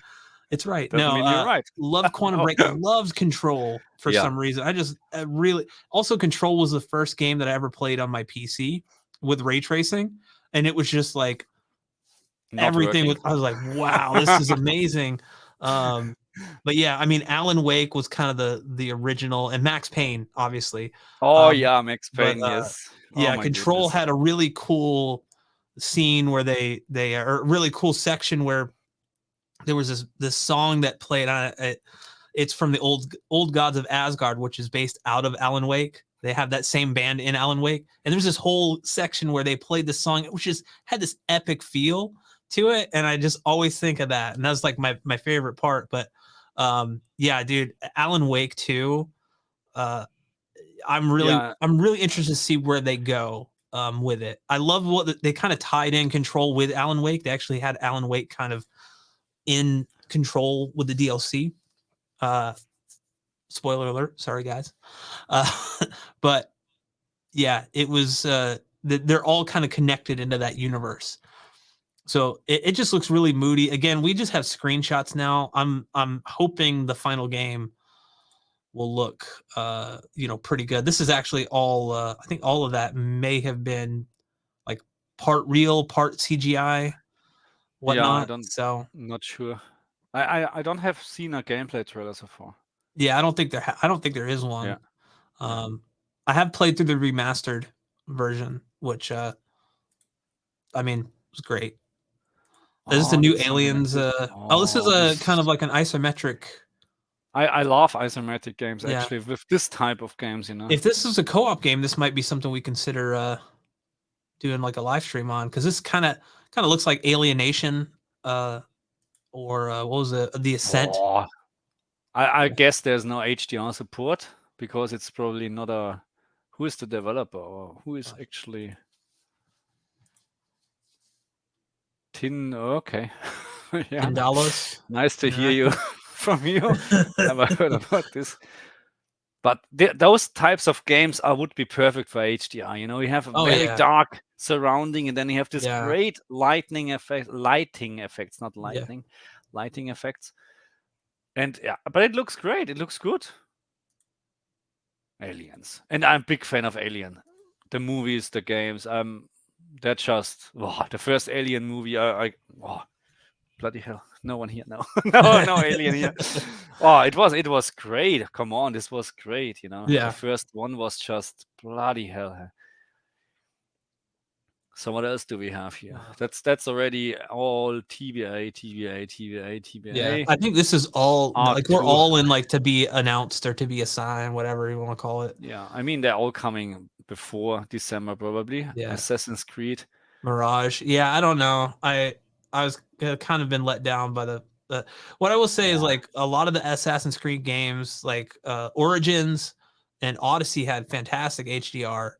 it's right. Doesn't mean you're right. Loved Quantum Break. Loved Control for some reason. I really also Control was the first game that I ever played on my PC with ray tracing, and it was just like everything. I was like, wow, this is amazing. But yeah, I mean, Alan Wake was kind of the original, and Max Payne, obviously. Max Payne, yes. Control had a really cool scene where they are a really cool section where there was this song that played on it. It's from the old Gods of Asgard, which is based out of Alan Wake. They have that same band in Alan Wake, and there's this whole section where they played the song, which just had this epic feel to it, and I just always think of that, and that's like my favorite part. But dude, Alan Wake 2, I'm really interested to see where they go with it. I love what they kind of tied in Control with Alan Wake. They actually had Alan Wake kind of in Control with the DLC. Spoiler alert, sorry guys. But yeah, it was they're all kind of connected into that universe. So it just looks really moody. Again, we just have screenshots now. I'm hoping the final game will look pretty good. This is actually all I think all of that may have been like part real, part CGI, whatnot. I'm not sure. I don't have seen a gameplay trailer so far. Yeah, I don't think there is one. Yeah. I have played through the remastered version, which I mean was great. This is the new Aliens. This is a kind of like an isometric. I love isometric games actually with this type of games. If this is a co-op game, this might be something we consider doing like a live stream on, because this kind of looks like Alienation, or what was it, The Ascent. I guess there's no HDR support because it's probably not a. Who is the developer or who is actually? Okay. $10. Nice to hear you from you. Never heard about this. But those types of games would be perfect for HDR. You know, you have a very dark surrounding, and then you have this great lighting effects, not lightning, lighting effects. And but it looks great. It looks good. Aliens, and I'm a big fan of Alien, the movies, the games. They're just the first Alien movie. Bloody hell! No one here. No, no Alien here. It was great. Come on, this was great. You know, the first one was just bloody hell. So what else do we have here? That's already all TBA. Yeah, I think this is all like we're all in like to be announced or to be assigned, whatever you want to call it. Yeah, I mean they're all coming before December probably. Yeah, Assassin's Creed, Mirage. Yeah, I don't know. I was kind of been let down by the what I will say is like a lot of the Assassin's Creed games, like Origins and Odyssey, had fantastic HDR.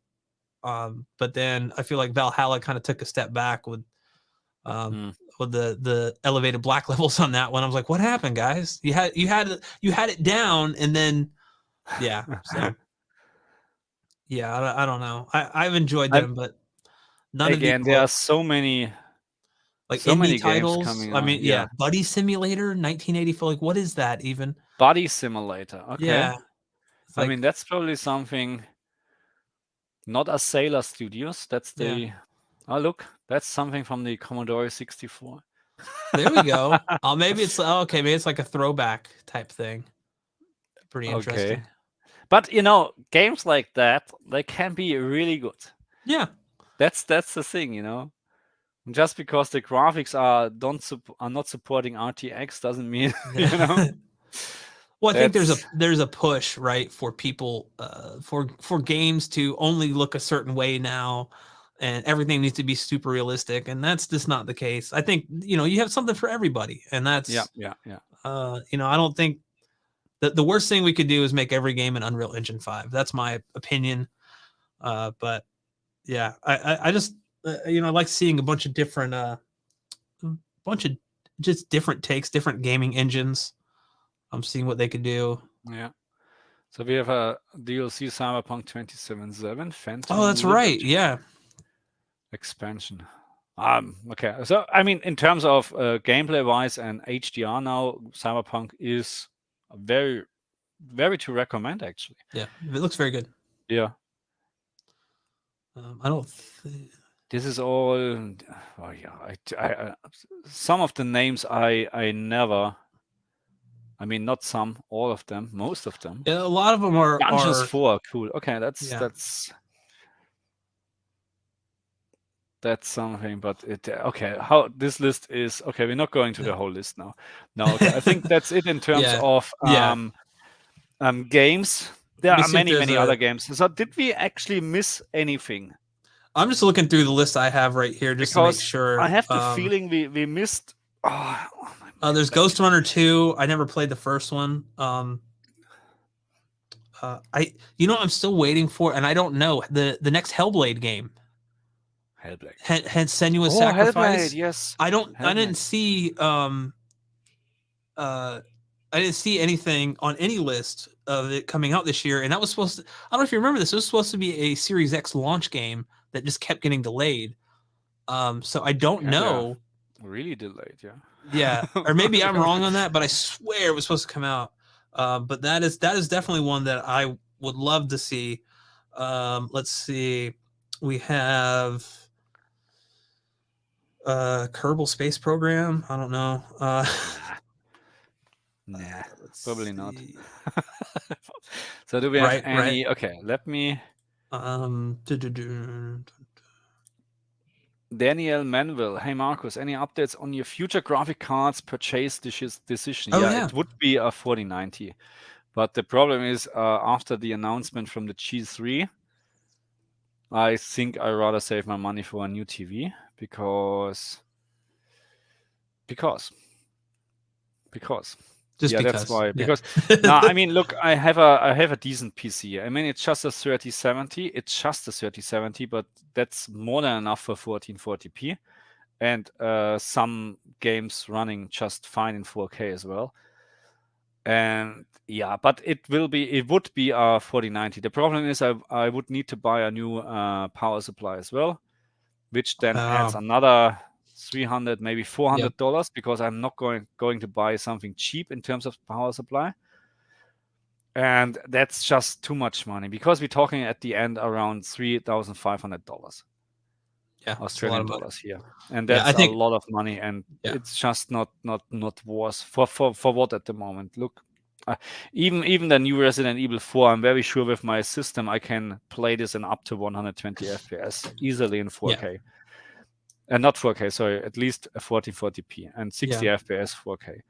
But then I feel like Valhalla kind of took a step back with the elevated black levels on that one. I was like, what happened, guys? You had it down, and then so I don't know. I've enjoyed them, but none of these. There are so many like indie titles coming. I mean, Buddy Simulator 1984. Like, what is that even? Buddy Simulator. Okay. Yeah. I mean, that's probably something. Not a Sailor Studios. That's the. Oh, look, that's something from the Commodore 64. There we go. Maybe it's okay. Maybe it's like a throwback type thing. Pretty interesting. Okay. But you know, games like that, they can be really good. Yeah. That's the thing, you know. Just because the graphics are not supporting RTX doesn't mean you know. Well, I think there's a push, right, for people for games to only look a certain way now, and everything needs to be super realistic, and that's just not the case. I think you have something for everybody, and that's yeah. I don't think that the worst thing we could do is make every game an Unreal Engine 5. That's my opinion. But yeah, I just I like seeing a bunch of different just different takes, different gaming engines. I'm seeing what they could do. Yeah. So we have a DLC Cyberpunk 2077 Phantom. Oh, that's right. Yeah. Expansion. Okay. So I mean, in terms of gameplay wise and HDR now, Cyberpunk is very, very to recommend actually. Yeah, it looks very good. Yeah. I don't. This is all. Oh yeah. I some of the names I never. I mean, not some, all of them, most of them. Yeah, a lot of them are. Dungeons 4, cool. Okay, that's something. But okay. How this list is? Okay, we're not going to the whole list now. No, okay. I think that's it in terms of games. There are many other games. So did we actually miss anything? I'm just looking through the list I have right here just to make sure. I have the feeling we missed. There's Ghost Runner 2. I never played the first one. I'm still waiting for, and I don't know the next Hellblade game. Hellblade. Senua's Sacrifice. Hellblade, yes. I didn't see I didn't see anything on any list of it coming out this year, and that was supposed to. I don't know if you remember this. It was supposed to be a Series X launch game that just kept getting delayed. So I don't know. Really delayed, yeah. Yeah, or maybe I'm wrong on that, but I swear it was supposed to come out. But that is definitely one that I would love to see. Let's see, we have Kerbal Space Program. I don't know. Nah, probably not. So do we have any? Right. Okay, let me. Daniel Manville, hey Markus, any updates on your future graphic cards purchase decision? It would be a 4090, but the problem is after the announcement from the G3, I think I rather save my money for a new TV because. That's why. Because I mean, look, I have a decent PC. I mean, it's just a 3070. But that's more than enough for 1440p, and some games running just fine in 4K as well. And yeah, but it would be a 4090. The problem is I would need to buy a new power supply as well, which then adds another $300, maybe $400, because I'm not going to buy something cheap in terms of power supply. And that's just too much money, because we're talking at the end around $3,500. Yeah, Australian dollars here, and Yeah, that's I think- a lot of money, and it's just not worth for what at the moment. Look, even the new Resident Evil 4, I'm very sure with my system I can play this in up to 120 FPS easily in 4K. And not 4K, sorry, at least 1440p and 60 FPS 4K.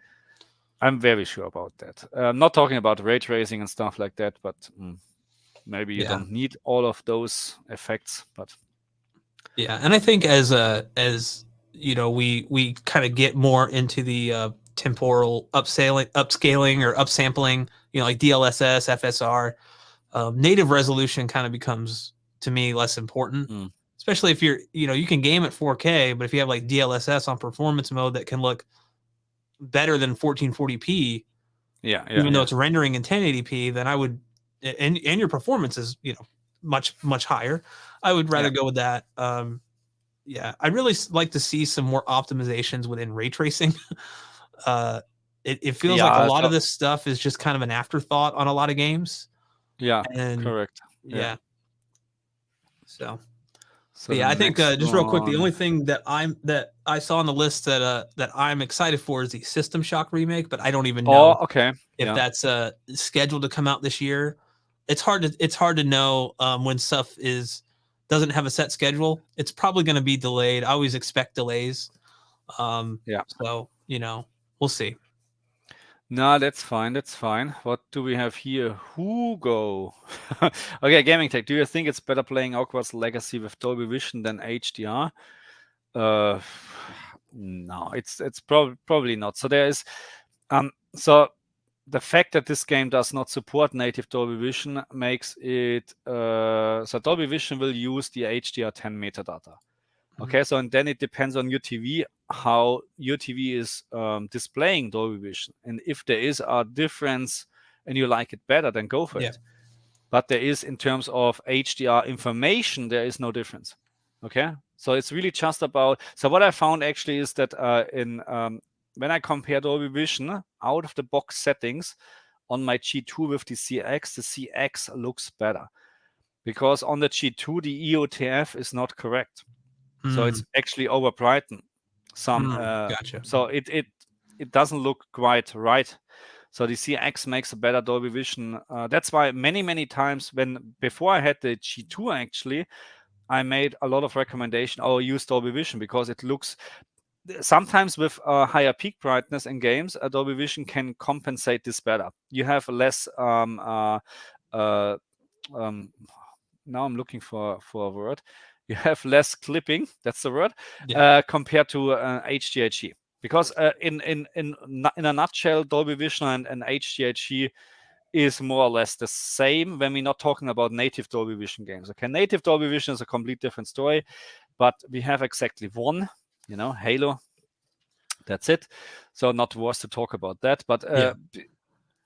I'm very sure about that. I'm not talking about ray tracing and stuff like that, but maybe you don't need all of those effects. But yeah, and I think as you know, we kind of get more into the temporal upscaling or upsampling, you know, like DLSS, FSR, native resolution kind of becomes, to me, less important. Especially if you're, you know, you can game at 4K, but if you have like DLSS on performance mode that can look better than 1440p, even though it's rendering in 1080p, then I would, and your performance is, you know, much higher, I would rather go with that. I'd really like to see some more optimizations within ray tracing. It feels like a lot of this stuff is just kind of an afterthought on a lot of games. And correct. So yeah, I think just real quick, the only thing that I saw on the list that I'm excited for is the System Shock remake, but I don't even know if that's scheduled to come out this year. It's hard to know when stuff doesn't have a set schedule. It's probably going to be delayed. I always expect delays. So, you know, we'll see. No, that's fine. That's fine. What do we have here? Hugo. Okay, GamingTech. Do you think it's better playing Hogwarts Legacy with Dolby Vision than HDR? No, it's probably not. So there is, so the fact that this game does not support native Dolby Vision makes it so Dolby Vision will use the HDR10 metadata. Okay, so and then it depends on your TV, how your TV is displaying Dolby Vision. And if there is a difference and you like it better, then go for it. But there is, in terms of HDR information, there is no difference. Okay, so it's really just about. So what I found actually is that when I compare Dolby Vision out of the box settings on my G2 with the CX looks better, because on the G2 the EOTF is not correct. So it's actually over brightened some. Gotcha. So it doesn't look quite right. So the CX makes a better Dolby Vision. That's why many times before I had the G2, actually, I made a lot of recommendation. Use Dolby Vision, because it looks sometimes with higher peak brightness in games. Dolby Vision can compensate this better. You have less. Now I'm looking for a word. You have less clipping, that's the word, compared to HDHE. Because in a nutshell, Dolby Vision and HDHE is more or less the same when we're not talking about native Dolby Vision games. Okay, native Dolby Vision is a complete different story, but we have exactly one, you know, Halo. That's it. So not worth to talk about that, but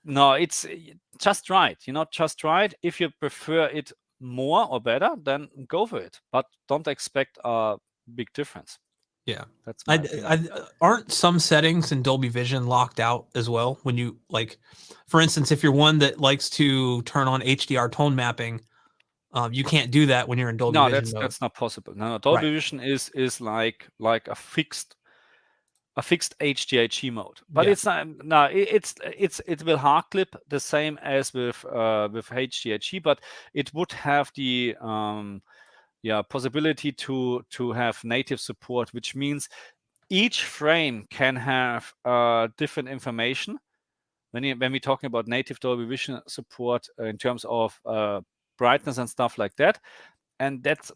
no, it's just right. You know, just right. If you prefer it more or better, then go for it, but don't expect a big difference. That's aren't some settings in Dolby Vision locked out as well? When you, like, for instance, if you're one that likes to turn on HDR tone mapping, you can't do that when you're in Dolby Vision mode. That's not possible. No, Dolby Vision is like a fixed HDHE mode, but it's not. No, it will hard clip the same as with HDHE, but it would have the possibility to have native support, which means each frame can have different information. When we're talking about native Dolby Vision support in terms of brightness and stuff like that, and that's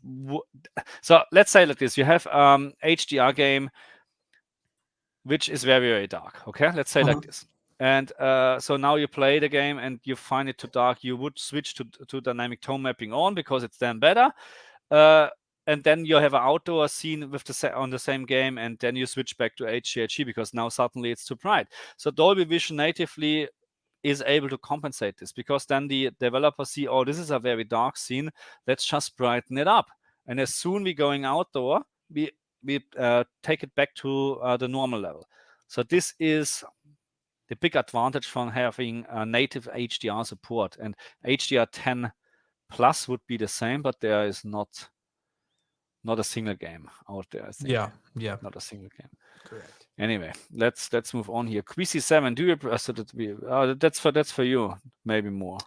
so. Let's say like this: you have HDR game which is very dark. Okay, let's say like this. And so now you play the game and you find it too dark. You would switch to dynamic tone mapping on, because it's then better. And then you have an outdoor scene with on the same game, and then you switch back to HDHE because now suddenly it's too bright. So Dolby Vision natively is able to compensate this, because then the developers see, oh, this is a very dark scene, let's just brighten it up. And as soon we going outdoor, we take it back to the normal level. So this is the big advantage from having native HDR support. And HDR10 Plus would be the same, but there is not a single game out there, I think. Yeah. Not a single game. Correct. Anyway, let's move on here. Quisi7, do you that's for you, maybe more.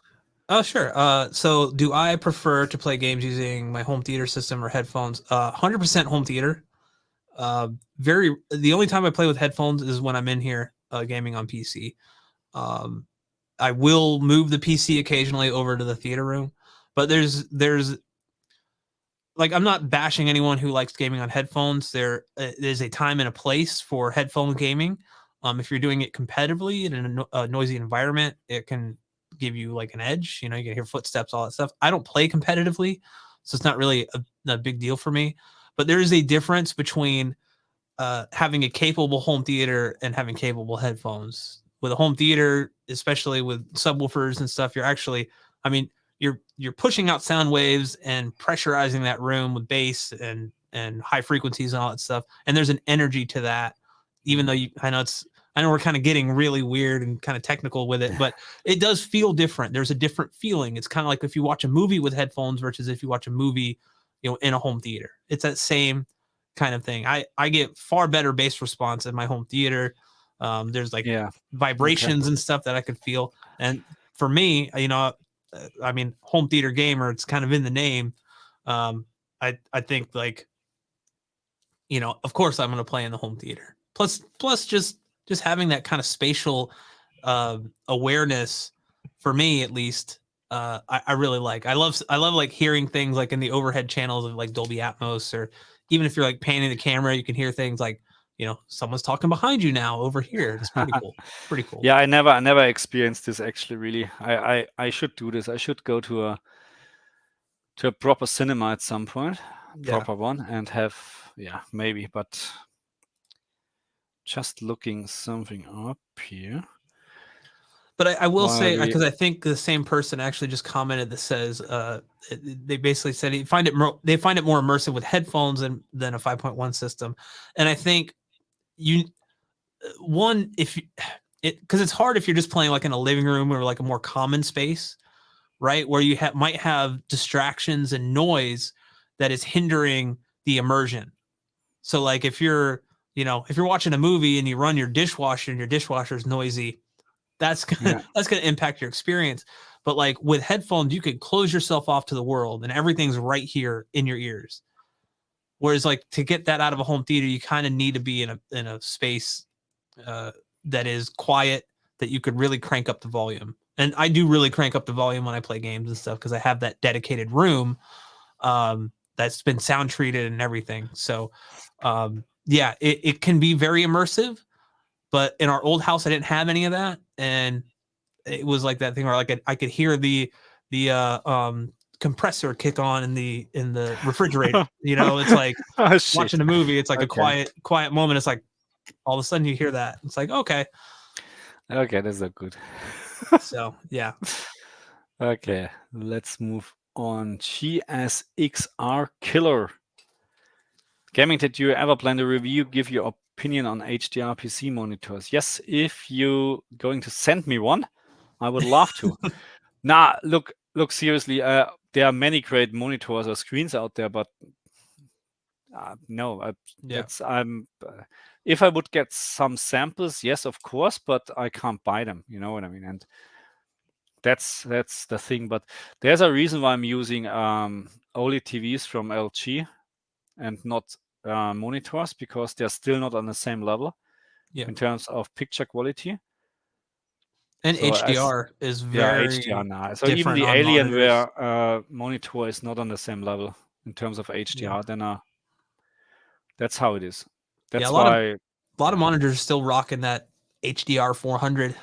Oh, sure. So do I prefer to play games using my home theater system or headphones? 100% home theater. The only time I play with headphones is when I'm in here gaming on PC. I will move the PC occasionally over to the theater room, but there's like, I'm not bashing anyone who likes gaming on headphones. There's a time and a place for headphone gaming. If you're doing it competitively in a noisy environment, it can give you like an edge. You can hear footsteps, all that stuff. I don't play competitively, so it's not really a big deal for me. But there is a difference between having a capable home theater and having capable headphones. With a home theater, especially with subwoofers and stuff, you're actually, you're pushing out sound waves and pressurizing that room with bass and high frequencies and all that stuff. And there's an energy to that, even though I know we're kind of getting really weird and kind of technical with it, but it does feel different. There's a different feeling. It's kind of like if you watch a movie with headphones versus if you watch a movie, in a home theater. It's that same kind of thing. I get far better bass response in my home theater. There's like vibrations and stuff that I could feel. And for me, home theater gamer, it's kind of in the name. I think like, of course I'm going to play in the home theater. Plus just having that kind of spatial awareness, for me at least, I really like. I love like hearing things like in the overhead channels of like Dolby Atmos, or even if you're like panning the camera, you can hear things like, someone's talking behind you now over here. It's pretty cool. Pretty cool. Yeah, I never experienced this actually. Really, I should do this. I should go to a proper cinema at some point, proper one, and have maybe. But just looking something up here. But I will say, because I think the same person actually just commented that says they basically said they find it more immersive with headphones than a 5.1 system. And I think because it's hard if you're just playing like in a living room or like a more common space, right, where you might have distractions and noise that is hindering the immersion. So like if you're watching a movie and you run your dishwasher and your dishwasher is noisy, that's gonna impact your experience. But like with headphones, you could close yourself off to the world and everything's right here in your ears. Whereas like to get that out of a home theater, you kind of need to be in a space that is quiet, that you could really crank up the volume. And I do really crank up the volume when I play games and stuff, because I have that dedicated room that's been sound treated and everything. So it can be very immersive. But in our old house, I didn't have any of that, and it was like that thing where like I could hear the compressor kick on in the refrigerator. It's like watching a movie. It's like a quiet moment. It's like all of a sudden you hear that. It's like okay, that's not good. So yeah. Okay, let's move on. GSXR Killer. GamingTech, do you ever plan to review, give your opinion on HDR PC monitors? Yes, if you going to send me one, I would love to. Look, seriously, there are many great monitors or screens out there, but no, if I would get some samples, yes, of course, but I can't buy them. You know what I mean? And that's the thing. But there's a reason why I'm using OLED TVs from LG and not monitors, because they're still not on the same level in terms of picture quality. And so HDR is very HDR now. So even the Alienware monitor is not on the same level in terms of HDR. Then that's how it is. That's why a lot of monitors are still rocking that HDR 400,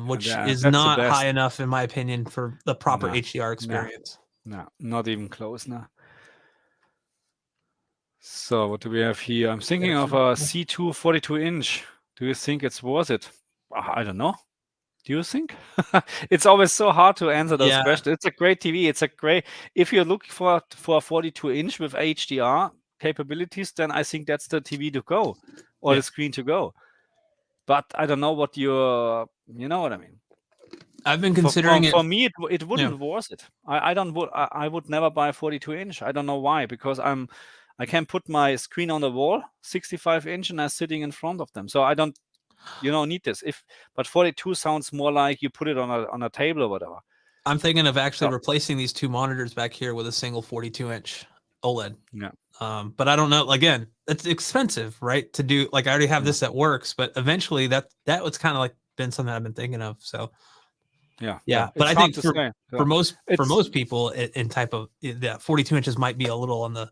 which is not high enough in my opinion for the proper HDR experience. No, not even close now. So what do we have here? I'm thinking of a C2 42-inch. Do you think it's worth it? I don't know. Do you think? It's always so hard to answer those Yeah. questions. It's a great TV. It's a great. If you're looking for a 42-inch with HDR capabilities, then I think that's the TV to go, or the screen to go. But I don't know what you know what I mean. I've been considering it. For me, it wouldn't worth it. I would never buy a 42-inch. I don't know why, because I can put my screen on the wall, 65-inch, and I'm sitting in front of them. So I don't, need this. But 42 sounds more like you put it on a table or whatever. I'm thinking of actually replacing these two monitors back here with a single 42-inch OLED. Yeah. But I don't know. Again, it's expensive, right? To do, like, I already have this that works, but eventually that was kind of like been something I've been thinking of. So yeah. But I think for most people in type of that 42 inches might be a little on the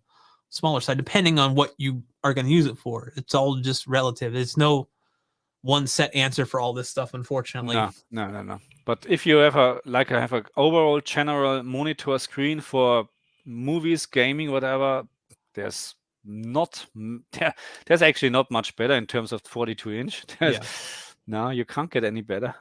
smaller side, depending on what you are going to use it for. It's all just relative. There's no one set answer for all this stuff, unfortunately. No. But if you have an overall general monitor screen for movies, gaming, whatever, there's actually not much better in terms of 42-inch. No, you can't get any better.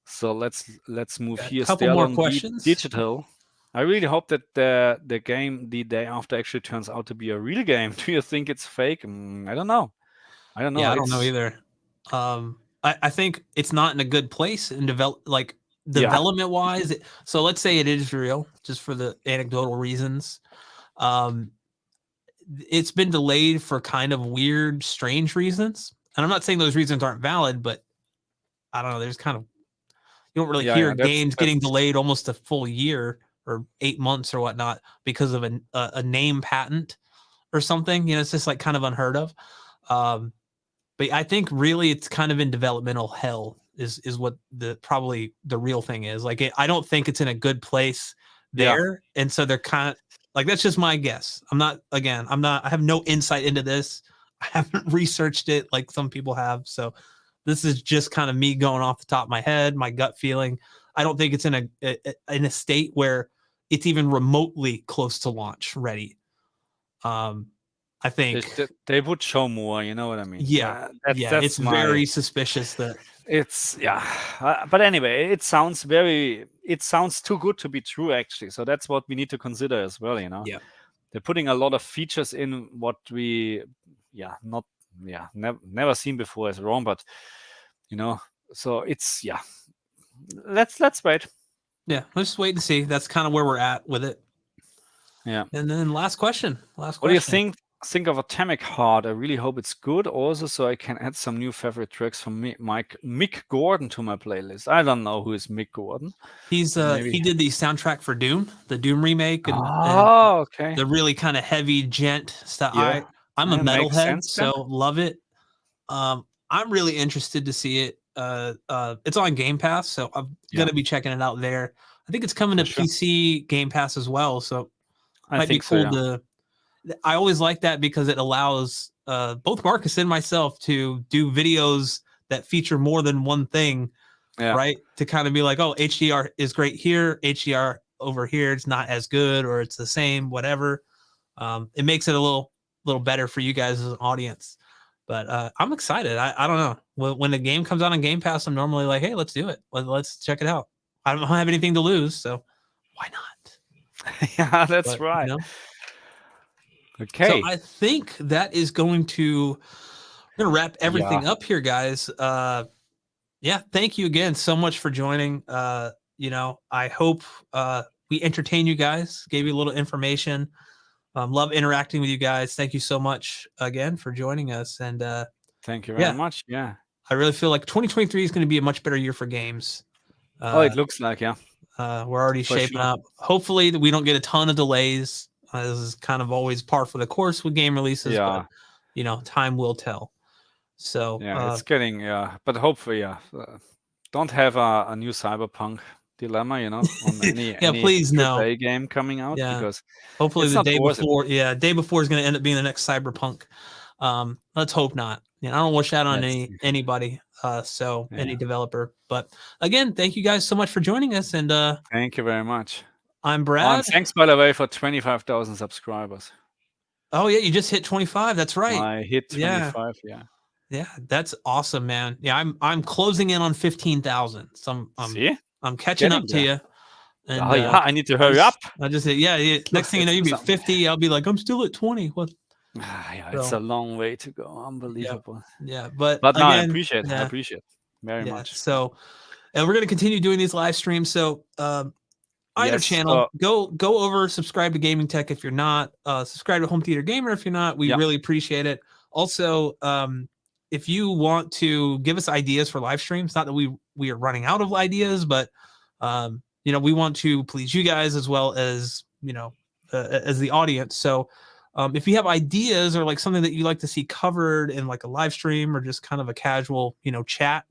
So let's move here. A couple more questions. Digital. I really hope that the game the day after actually turns out to be a real game. Do you think it's fake? I don't know. Yeah, I don't know either. I think it's not in a good place in development wise. So let's say it is real, just for the anecdotal reasons. It's been delayed for kind of weird, strange reasons. And I'm not saying those reasons aren't valid, but I don't know. There's kind of, you don't really hear games getting delayed almost a full year or 8 months or whatnot because of a name patent or something. It's just like kind of unheard of. But I think really it's kind of in developmental hell is what probably the real thing is. Like, I don't think it's in a good place there. Yeah. And so they're kind of like, that's just my guess. I have no insight into this. I haven't researched it like some people have. So this is just kind of me going off the top of my head, my gut feeling. I don't think it's in a state where it's even remotely close to launch ready. I think they would show more, you know what I mean? Yeah, that's it's very suspicious that it's but anyway, it sounds too good to be true, actually. So that's what we need to consider as well, Yeah, they're putting a lot of features in what we never seen before as wrong, but so it's let's wait. Yeah, let's just wait and see. That's kind of where we're at with it. Yeah. And then last question. What do you think of Atomic Heart? I really hope it's good also, so I can add some new favorite tracks from Mick Gordon to my playlist. I don't know who is Mick Gordon. He's he did the soundtrack for Doom, the Doom remake, and okay, the really kind of heavy gent stuff. Yeah. I'm a metalhead, so love it. I'm really interested to see it. It's on Game Pass, so I'm gonna be checking it out there. I think it's coming to PC Game Pass as well, so it might be cool to. I always like that because it allows both Markus and myself to do videos that feature more than one thing, right? To kind of be like, oh, HDR is great here, HDR over here it's not as good, or it's the same, whatever. It makes it a little better for you guys as an audience. But I'm excited. I don't know. When the game comes out on Game Pass, I'm normally like, hey, let's do it. Let's check it out. I don't have anything to lose, so why not? Yeah, that's right. Okay. So I think that is going to wrap everything up here, guys. Yeah, thank you again so much for joining. I hope we entertain you guys, gave you a little information. Love interacting with you guys. Thank you so much again for joining us. And thank you very much. Yeah. I really feel like 2023 is going to be a much better year for games. It looks like, yeah. We're already shaping up. Hopefully we don't get a ton of delays. This is kind of always par for the course with game releases, but time will tell. So it's getting but hopefully don't have a new Cyberpunk dilemma, on any please no game coming out, because hopefully the day before day before is going to end up being the next Cyberpunk. Let's hope not. I don't wish that on anybody, any developer. But again, thank you guys so much for joining us, and thank you very much. I'm Brad. Thanks, by the way, for 25,000 subscribers. Oh yeah, you just hit 25. That's right. I hit 25. Yeah. Yeah, that's awesome, man. Yeah, I'm closing in on 15,000. So I'm catching up to you. And I need to hurry up. I just say, yeah. Next thing you know, you'll be 50. I'll be like, I'm still at 20. What? Yeah, it's a long way to go. Unbelievable. Yeah, but no, again, I appreciate very much. So, and we're gonna continue doing these live streams. So, either channel, go over, subscribe to GamingTech if you're not, subscribe to Home Theater Gamer if you're not. We really appreciate it. Also, if you want to give us ideas for live streams, not that we are running out of ideas, but you know, we want to please you guys as well as, you know, as the audience. So if you have ideas or like something that you like to see covered in like a live stream or just kind of a casual, you know, chat,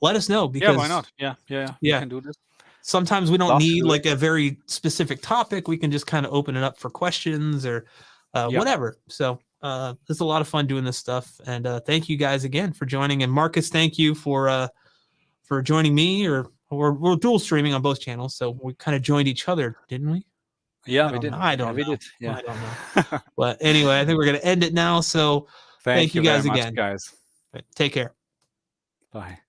let us know, because why not? Yeah. We can do this. Sometimes we don't need like a very specific topic. We can just kind of open it up for questions or whatever. So it's a lot of fun doing this stuff. And thank you guys again for joining. And Markus, thank you for joining me. Or we're dual streaming on both channels, so we kind of joined each other, didn't we? Yeah, we did. I don't know. We did. Yeah. I don't know. But anyway, I think we're gonna end it now. So thank you guys again, guys. Take care. Bye.